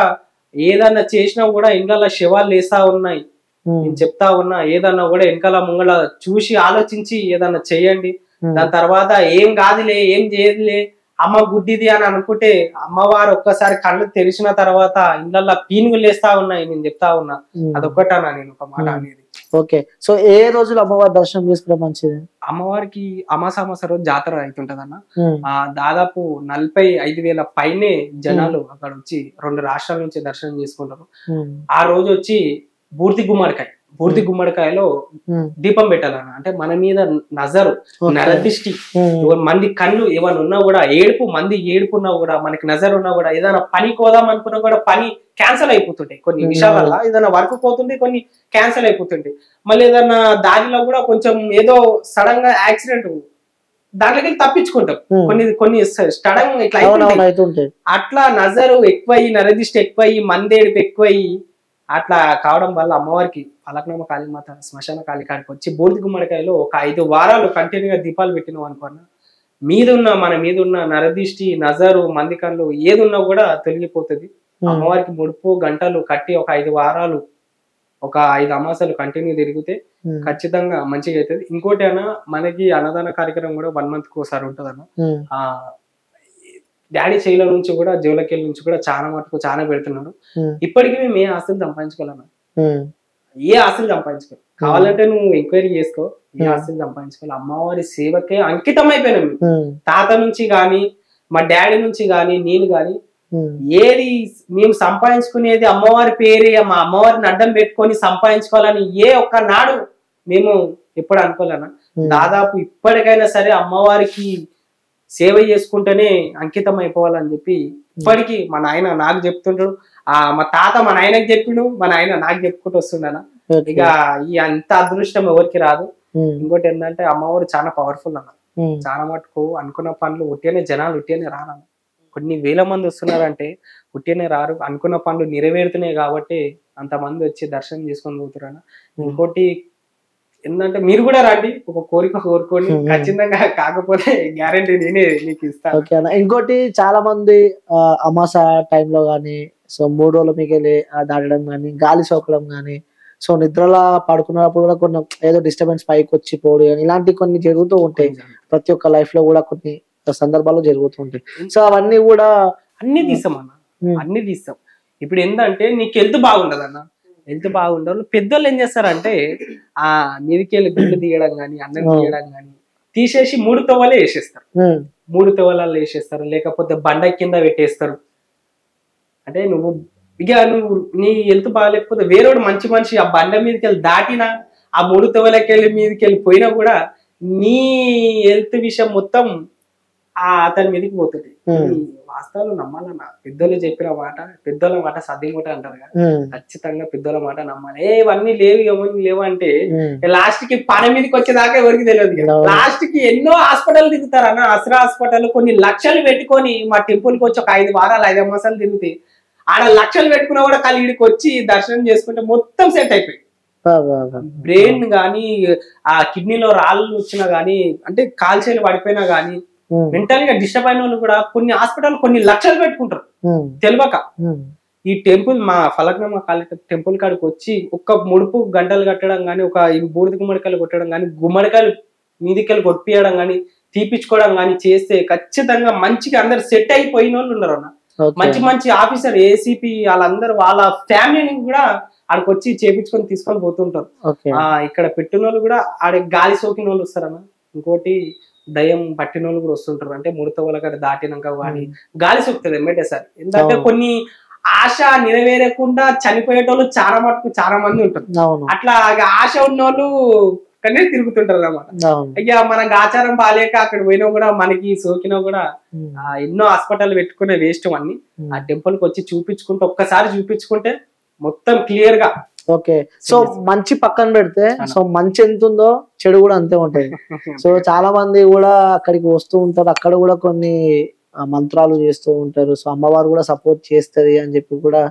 [SPEAKER 2] ఏదన్నా చేసినా కూడా ఇండ్లలో శవాలు లేస్తా ఉన్నాయి. నేను చెప్తా ఉన్నా, ఏదన్నా కూడా వెనకాల ముంగళ చూసి ఆలోచించి ఏదన్నా చెయ్యండి. దాని తర్వాత ఏం కాదులే, ఏం చేయదులే, అమ్మ గుడ్డిది అని అనుకుంటే అమ్మవారు ఒక్కసారి కళ్ళు తెరిచిన తర్వాత ఇండ్లల్లో పీనుగులు లేస్తా ఉన్నాయి. నేను చెప్తా ఉన్నా, అదొక్కటన్నా నేను ఒక మాట అనేది.
[SPEAKER 1] ఓకే. సో ఏ రోజులు అమ్మవారి దర్శనం చేసుకోవడం మంచిది?
[SPEAKER 2] అమ్మవారికి అమాస రోజు జాతర అవుతుంటది అన్న. దాదాపు 45,000 పైనే జనాలు అక్కడ వచ్చి 2 రాష్ట్రాల నుంచి దర్శనం చేసుకుంటారు. ఆ రోజు వచ్చి బూర్తి గుమ్మడికాయలో దీపం పెట్టాలన్న. అంటే మన మీద నజరు, నరదిష్టి, మంది కళ్ళు ఏమైనా ఉన్నా కూడా, మంది ఏడుపున్నా కూడా, మనకి నజర్ ఉన్నా కూడా, ఏదైనా పని కోదాం అనుకున్నా కూడా పని క్యాన్సల్ అయిపోతుంటాయి. కొన్ని విషయాల ఏదైనా వర్క్ పోతుంటే కొన్ని క్యాన్సల్ అయిపోతుంటాయి. మళ్ళీ ఏదైనా దారిలో కూడా కొంచెం ఏదో సడన్ గా యాక్సిడెంట్ దాంట్లోకి తప్పించుకుంటాం. కొన్ని సడన్ ఇట్లా అట్లా నజరు ఎక్కువయ్యి, నరదిష్టి ఎక్కువయ్యి, మందేడుపు ఎక్కువయ్యి అట్లా కావడం వల్ల అమ్మవారికి ఫలక్నామ కాళీమాత శ్మశాన కాళీ కాడికి వచ్చి బూర్తి గుమ్మడికాయలో ఒక 5 వారాలు కంటిన్యూగా దీపాలు పెట్టినాం అనుకున్నా, మన మీద ఉన్న నరదిష్టి, నజరు, మంది కళ్ళు ఏదున్నా కూడా తొలగిపోతుంది. అమ్మవారికి ముడుపు గంటలు కట్టి ఒక 5 వారాలు, ఒక 5 అమాసాలు కంటిన్యూ తిరిగితే ఖచ్చితంగా మంచిగా అవుతుంది. ఇంకోటి అన్న, మనకి అన్నదాన కార్యక్రమం కూడా 1 month ఒకసారి ఉంటది అన్న. డాడీ చేయిల నుంచి కూడా, జోలకేళ్ళ నుంచి కూడా చాలా మటుకు చాలా పెడుతున్నారు. ఇప్పటికీ మేము ఏ ఆస్తులు సంపాదించుకోవాలన్నా, ఏ ఆస్తులు సంపాదించుకోవాలి, కావాలంటే నువ్వు ఎంక్వైరీ చేసుకో, ఏ ఆస్తులు సంపాదించుకోవాలి. అమ్మవారి సేవకే అంకితం అయిపోయినాం. తాత నుంచి గాని, మా డాడీ నుంచి గాని, నేను గాని ఏది మేము సంపాదించుకునేది అమ్మవారి పేరే, మా అమ్మవారిని అడ్డం పెట్టుకొని సంపాదించుకోవాలని ఏ ఒక్క నాడు మేము ఎప్పుడు అనుకోలేనా. దాదాపు ఇప్పటికైనా సరే అమ్మవారికి సేవ చేసుకుంటేనే అంకితం అయిపోవాలని చెప్పి ఇప్పటికీ మా నాయన నాకు చెప్తుంటాడు, మా తాత మా నాయనకి చెప్పిండు, మా నాయన నాకు చెప్పుకుంటూ వస్తుండనా. ఇక ఈ అంత అదృష్టం ఎవరికి రాదు. ఇంకోటి ఏంటంటే అమ్మవారు చాలా పవర్ఫుల్ అన్న. చాలా మటుకు అనుకున్న పనులు ఉట్టినే, జనాలు ఉట్టినే రారన్న. కొన్ని వేల మంది వస్తున్నారంటే ఉట్టినే రారు, అనుకున్న పనులు నెరవేరుతున్నాయి కాబట్టి అంతమంది వచ్చి దర్శనం చేసుకొని పోతున్నా. ఇంకోటి ఏంటంటే మీరు కూడా రండి, ఒక కోరిక కోరుకోండి, ఖచ్చితంగా కాకపోతే గ్యారంటీ నేనే మీకు ఇస్తాను.
[SPEAKER 1] ఓకే అన్న. ఇంకోటి చాలా మంది అమాస టైంలో గానీ, సో 3 రోజుల మిగిలి దాటడం కానీ, గాలి సోకడం కానీ, సో నిద్రలా పడుకున్నప్పుడు కూడా కొన్ని ఏదో డిస్టర్బెన్స్ పైకి వచ్చి పోడు కానీ, ఇలాంటి కొన్ని జరుగుతూ ఉంటాయి. ప్రతి ఒక్క లైఫ్ లో కూడా కొన్ని సందర్భాల్లో జరుగుతూ ఉంటాయి. సో అవన్నీ కూడా
[SPEAKER 2] అన్ని తీస్తాం అన్న, అన్ని తీస్తాం. ఇప్పుడు ఏంటంటే నీకు హెల్త్ బాగుండదు అన్న, హెల్త్ బాగుండదు. పెద్దోళ్ళు ఏం చేస్తారంటే మీదికెళ్ళి గుళ్ళు తీయడం కానీ, అన్నం తీయడం కానీ తీసేసి 3 తవ్వలే వేసేస్తారు. 3 తవ్వలలో వేసేస్తారు, లేకపోతే బండ కింద పెట్టేస్తారు. అంటే నువ్వు నీ హెల్త్ బాగాలేకపోతే వేరేవాడు మంచి మనిషి ఆ బండ మీదకి వెళ్ళి దాటినా, ఆ 3 తవ్వలకెళ్ళి మీదకి వెళ్ళి పోయినా కూడా నీ హెల్త్ విషయం మొత్తం అతని మీదకి పోతుంది. వాస్తవాలు నమ్మాలన్న. పెద్దోళ్ళు చెప్పిన మాట, పెద్దోళ్ళ మాట సద్దిమూట అంటారు కదా, ఖచ్చితంగా పెద్దోళ్ళ మాట నమ్మాలి. ఇవన్నీ లేవు, ఏమన్నీ లేవు అంటే లాస్ట్ కి పని మీదకి వచ్చేదాకా ఎవరికి తెలియదు. లాస్ట్ కి ఎన్నో హాస్పిటల్ తిరుగుతారన్న. అసరా హాస్పిటల్ కొన్ని లక్షలు పెట్టుకొని మా టెంపుల్ కి వచ్చి ఒక 5 వారాలు 5 మాసాలు తిరుగుతాయి. ఆడ లక్షలు పెట్టుకున్నా కూడా కలిడికి వచ్చి దర్శనం చేసుకుంటే మొత్తం సెట్ అయిపోయి, బ్రెయిన్ గానీ, ఆ కిడ్నీలో రాళ్ళు వచ్చినా గానీ, అంటే కాల్చేలు పడిపోయినా గానీ, మెంటల్ గా డిస్టర్బ్ అయిన వాళ్ళు కూడా కొన్ని హాస్పిటల్ కొన్ని లక్షలు పెట్టుకుంటారు తెలియక. ఈ టెంపుల్ మా ఫలక్నామా కాళీ టెంపుల్ కాడికి వచ్చి ఒక్క ముడుపు గంటలు కట్టడం గానీ, ఒక బూడిద గుమ్మడికాయలు కొట్టడం గానీ, గుమ్మడికాయలు మీదికెళ్ళి కొట్టియడం గానీ, తీపించుకోవడం గానీ చేస్తే ఖచ్చితంగా మంచిగా అందరు సెట్ అయిపోయిన వాళ్ళు ఉన్నారు అన్న. మంచి మంచి ఆఫీసర్, ఏసీపీ వాళ్ళందరూ వాళ్ళ ఫ్యామిలీని కూడా ఆడికి వచ్చి చేపించుకొని తీసుకొని పోతుంటారు. ఇక్కడ పెట్టిన వాళ్ళు కూడా ఆడ గాలి సోకిన వాళ్ళు వస్తారన్న. ఇంకోటి దయ్యం పట్టిన వాళ్ళు కూడా వస్తుంటారు. అంటే ముడత గడ దాటినాక కానీ గాలి సోకుతుంది ఎమ్మటే సార్. ఎందుకంటే కొన్ని ఆశ నెరవేరకుండా చనిపోయేటోళ్ళు చాలా మంది ఉంటారు. అట్లా ఆశ ఉన్నోళ్ళు అక్కడనే తిరుగుతుంటారు అన్నమాట. అయ్యా మనకు ఆచారం బాగాలేక అక్కడ పోయినా కూడా మనకి సోకినా కూడా ఎన్నో హాస్పిటల్ పెట్టుకునే వేస్ట్ అన్ని. ఆ టెంపుల్ కి వచ్చి చూపించుకుంటే ఒక్కసారి చూపించుకుంటే మొత్తం క్లియర్ గా.
[SPEAKER 1] ఓకే, సో మంచి పక్కన పెడితే సో మంచి ఎంత ఉందో చెడు కూడా అంతే ఉంటాయి. సో చాలా మంది కూడా అక్కడికి వస్తూ ఉంటారు, అక్కడ కూడా కొన్ని మంత్రాలు చేస్తూ ఉంటారు. సో అమ్మవారు కూడా సపోర్ట్ చేస్తది అని చెప్పి కూడా,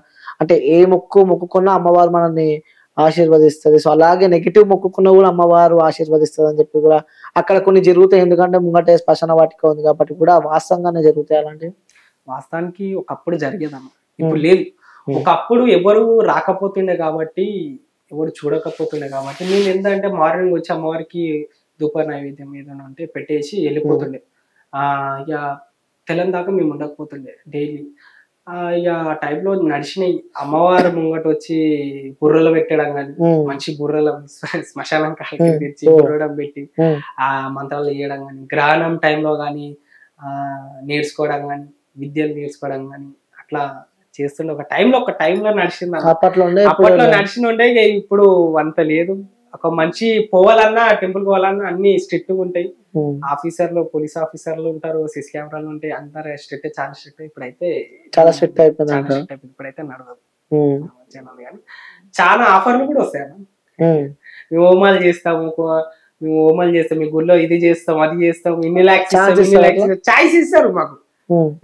[SPEAKER 1] అంటే ఏ మొక్కుకున్నా అమ్మవారు మనల్ని ఆశీర్వదిస్తుంది. సో అలాగే నెగిటివ్ మొక్కుకున్నా కూడా అమ్మవారు ఆశీర్వదిస్తుంది అని చెప్పి కూడా అక్కడ కొన్ని జరుగుతాయి. ఎందుకంటే ముంగటే శ్మశాన వాటిక ఉంది కాబట్టి కూడా వాస్తవంగానే జరుగుతాయి అలాంటివి.
[SPEAKER 2] వాస్తవానికి ఒకప్పుడు జరిగేదమ్మ, ఇప్పుడు లేదు. ఒకప్పుడు ఎవరు రాకపోతుండే కాబట్టి, ఎవరు చూడకపోతుండే కాబట్టి నేను ఏంటంటే మార్నింగ్ వచ్చి అమ్మవారికి ధూప నైవేద్యం ఏదైనా అంటే పెట్టేసి వెళ్ళిపోతుండే. ఇక తెల్లని దాకా మేము ఉండకపోతుండే డైలీ. ఇక ఆ టైంలో నడిచినాయి. అమ్మవారు ముంగట వచ్చి బుర్రలు పెట్టడం కానీ, మంచి బుర్రలు శ్మశానం కాళ్ళకి తెచ్చి బుర్రడం పెట్టి ఆ మంత్రాలు వేయడం కానీ, గ్రహణం టైంలో కానీ నేర్చుకోవడం కానీ, విద్యలు నేర్చుకోవడం కానీ అట్లా చేస్తుండే. ఒక టైంలో నడిచింది అప్పట్లో నడిచిండే. ఇక ఇప్పుడు అంత లేదు. ఒక మంచి పోవాలన్నా టెంపుల్ పోవాలన్నా అన్ని స్ట్రిక్ట్ గా ఉంటాయి. ఆఫీసర్లు, పోలీస్ ఆఫీసర్లు ఉంటారు, సిసి కెమెరాలు ఉంటాయి, అందరు స్ట్రిక్ట్, చాలా స్ట్రిక్ట్. ఇప్పుడైతే
[SPEAKER 1] చాలా స్ట్రిక్ట్ అయిపోయింది.
[SPEAKER 2] ఇప్పుడైతే నడవదు. కానీ చాలా ఆఫర్లు కూడా వస్తాయి. మేము హోమాలు చేస్తాము, మీ గుళ్ళో ఇది చేస్తాం, అది చేస్తాం, ఇన్ని లాక్స్ చాయిస్ ఇస్తారు మాకు.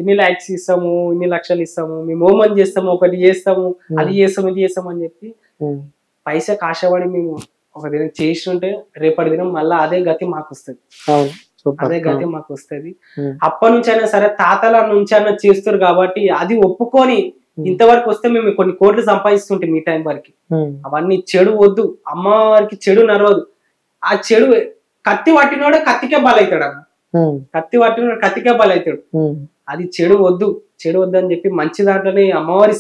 [SPEAKER 2] ఇన్ని లాక్స్ ఇస్తాము, ఇన్ని లక్షలు ఇస్తాము, మేము హోమం చేస్తాము, ఒకటి చేస్తాము, అది చేస్తాము, ఇది చేస్తాము అని చెప్పి పైసా ఆశపడి మేము ఒక దినం చేసి ఉంటే రేపటి దినం మళ్ళీ అదే గతి మాకు వస్తుంది. అప్పటి నుంచి అయినా సరే తాతల నుంచి అయినా చేస్తారు కాబట్టి అది ఒప్పుకొని ఇంతవరకు వస్తే మేము కొన్ని కోట్లు సంపాదిస్తుంటే మీ టైం వరకు. అవన్నీ చెడు వద్దు, అమ్మవారికి చెడు నరవదు. ఆ చెడు కత్తి పట్టినోడే కత్తికే బలవుతాడు అన్న, కత్తి పట్టినోడు కత్తికే బలవుతాడు. అది చెడు వద్దు అని చెప్పి మంచి దాంట్లోనే అమ్మవారి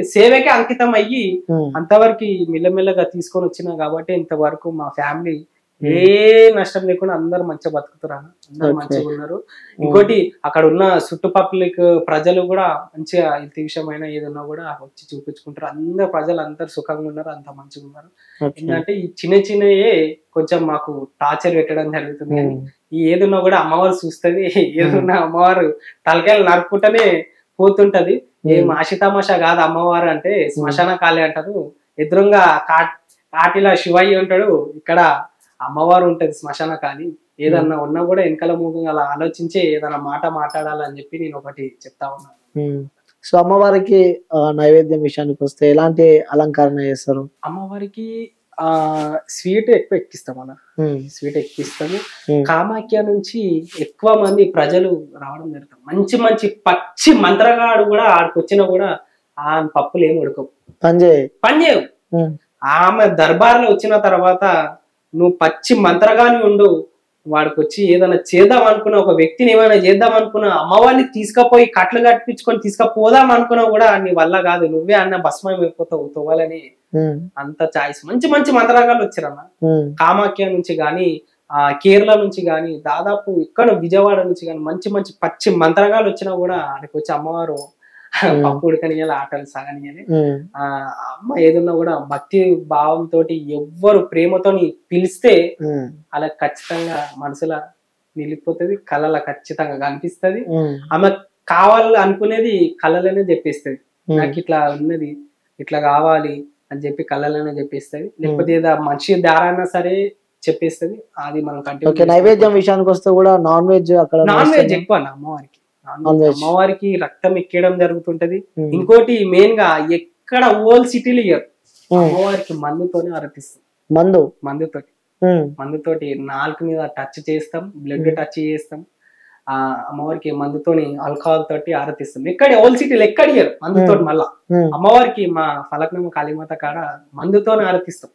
[SPEAKER 2] సేవకే అంకితం అయ్యి అంతవరకు మెల్లమెల్లగా తీసుకొని వచ్చినా కాబట్టి ఇంతవరకు మా ఫ్యామిలీ ఏ నష్టం లేకుండా అందరు మంచిగా బతుకుతారు, అందరు మంచిగా ఉన్నారు. ఇంకోటి అక్కడ ఉన్న చుట్టుపక్కల ప్రజలు కూడా మంచిగా ఇంత విషయమైనా ఏదన్నా కూడా వచ్చి చూపించుకుంటారు. అందరు ప్రజలు అందరు సుఖంగా ఉన్నారు, అంత మంచిగా ఉన్నారు. ఏంటంటే ఈ చిన్నయే కొంచెం మాకు టార్చర్ పెట్టడం జరుగుతుంది. కానీ ఈ ఏదున్నా కూడా అమ్మవారు చూస్తుంది, ఏదున్నా అమ్మవారు తలకాయలు నరుక్కుంటూనే పోతుంటది. ఏం ఆశితామాషా కాదు అమ్మవారు అంటే, శ్మశాన కాళీ అంటారు. ఎదురుగా కాటిలా శివయ్య ఉంటాడు, ఇక్కడ అమ్మవారు ఉంటది శ్మశాన కాళీ. ఏదన్నా ఉన్నా కూడా వెనకాల మూగంగా అలా ఆలోచించే ఏదన్నా మాట మాట్లాడాలని చెప్పి నేను ఒకటి చెప్తా ఉన్నాను.
[SPEAKER 1] సో అమ్మవారికి నైవేద్యం విషయానికి వస్తే ఎలాంటి అలంకరణ చేస్తారు?
[SPEAKER 2] అమ్మవారికి స్వీట్ ఎక్కువ ఎక్కిస్తాం అన్న, స్వీట్ ఎక్కిస్తాము. కామాఖ్య నుంచి ఎక్కువ మంది ప్రజలు రావడం జరుగుతుంది. మంచి మంచి పచ్చి మంత్రగాడు కూడా ఆడికి వచ్చినా కూడా ఆ పప్పులు ఏమి ఉడకవు, పనిచేయవు. ఆమె దర్బార్లో వచ్చిన తర్వాత నువ్వు పచ్చి మంత్రగాని ఉండు, వాడికి వచ్చి ఏదైనా చేద్దాం అనుకున్నా, ఒక వ్యక్తిని ఏమైనా చేద్దాం అనుకున్నా, అమ్మవారిని తీసుకుపోయి కట్లు కట్టించుకొని తీసుకుపోదాం అనుకున్నా కూడా నీ వల్ల కాదు, నువ్వే అన్న భస్మం అయిపోతావు తవ్వాలని అంత చాయిస్. మంచి మంచి మంత్రగాళ్ళు వచ్చారన్న. కామాఖ్య నుంచి గాని, కేరళ నుంచి గాని, దాదాపు ఇక్కడ విజయవాడ నుంచి గాని మంచి మంచి పచ్చి మంత్రగాళ్ళు వచ్చినా కూడా ఆడికి వచ్చి అమ్మవారు పప్పు ఉడకనియాలి, ఆటలు సాగనియాలి. అమ్మ ఏదన్నా కూడా భక్తి భావంతో ఎవ్వరు ప్రేమతోని పిలిస్తే అలా ఖచ్చితంగా మనసులో నిలిపోతుంది, కళలో ఖచ్చితంగా కనిపిస్తుంది. ఆమె కావాలి అనుకునేది కళలోనే చెప్పేస్తుంది. నాకు ఇట్లా ఉన్నది, ఇట్లా కావాలి అని చెప్పి కళలోనే చెప్పేస్తుంది. లేకపోతే ఏదో మనిషి దారైనా సరే చెప్పేస్తుంది. అది మనం కంటిన్యూ.
[SPEAKER 1] నైవేద్యం విషయానికి వస్తే కూడా నాన్ వెజ్, అక్కడ
[SPEAKER 2] నాన్ వెజ్ ఎక్కువ అమ్మవారికి. అమ్మవారికి రక్తం ఎక్కడం జరుగుతుంటది. ఇంకోటి మెయిన్ గా ఎక్కడ ఓల్ సిటీలు ఇయ్యరు, అమ్మవారికి మందుతోనే ఆరతిస్తాం. మందుతోటి నాలుగు మీద టచ్ చేస్తాం, బ్లడ్ టచ్ చేస్తాం. అమ్మవారికి మందుతోని ఆల్కహాల్ తోటి ఆరతిస్తాం. ఎక్కడ ఓల్ సిటీలు ఎక్కడ ఇయ్యరు మందుతోటి. మళ్ళా అమ్మవారికి మా ఫలక్నమ్మ కాళీమాత కాడ మందుతోనే ఆరతిస్తాం.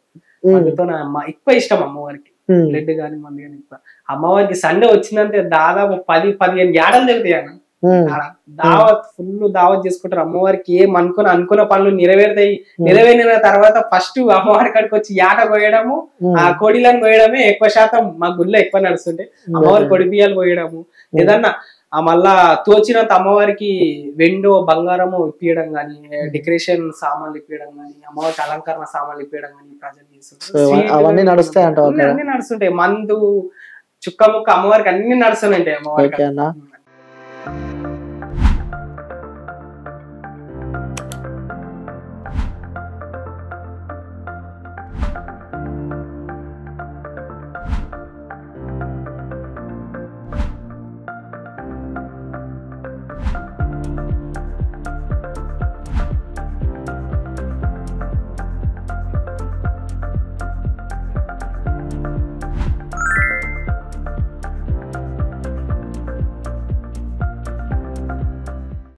[SPEAKER 2] మందుతోనే ఎక్కువ ఇష్టం అమ్మవారికి, బ్లడ్ గాని మందు గాని ఎక్కువ. అమ్మవారికి సండే వచ్చిందంటే దాదాపు 10-15 యాడలు జరుగుతాయి అన్న. దావత్ ఫుల్ దావత్ చేసుకుంటారు అమ్మవారికి. ఏం అనుకున్న పనులు నెరవేరిన తర్వాత ఫస్ట్ అమ్మవారి కాడికి వచ్చి యాట కోయడము, ఆ కోడిలను కోయడమే ఎక్కువ శాతం మా గుళ్ళో ఎక్కువ నడుస్తుంటే. అమ్మవారి కొడి బియ్యాలు కోయడము, ఏదన్నా మళ్ళా తోచినంత అమ్మవారికి వెండో బంగారము ఇప్పియడం గానీ, డెకరేషన్ సామాన్లు ఇప్పియడం గానీ, అమ్మవారికి అలంకరణ సామాన్లు ఇప్పియడం గానీ ప్రజలు చేస్తుంటారు.
[SPEAKER 1] అవన్నీ నడుస్తాయి
[SPEAKER 2] అన్ని నడుస్తుంటాయి. మందు చుక్క ముక్క అమ్మవారికి అన్ని నడుస్తున్నాయి అమ్మవారికి.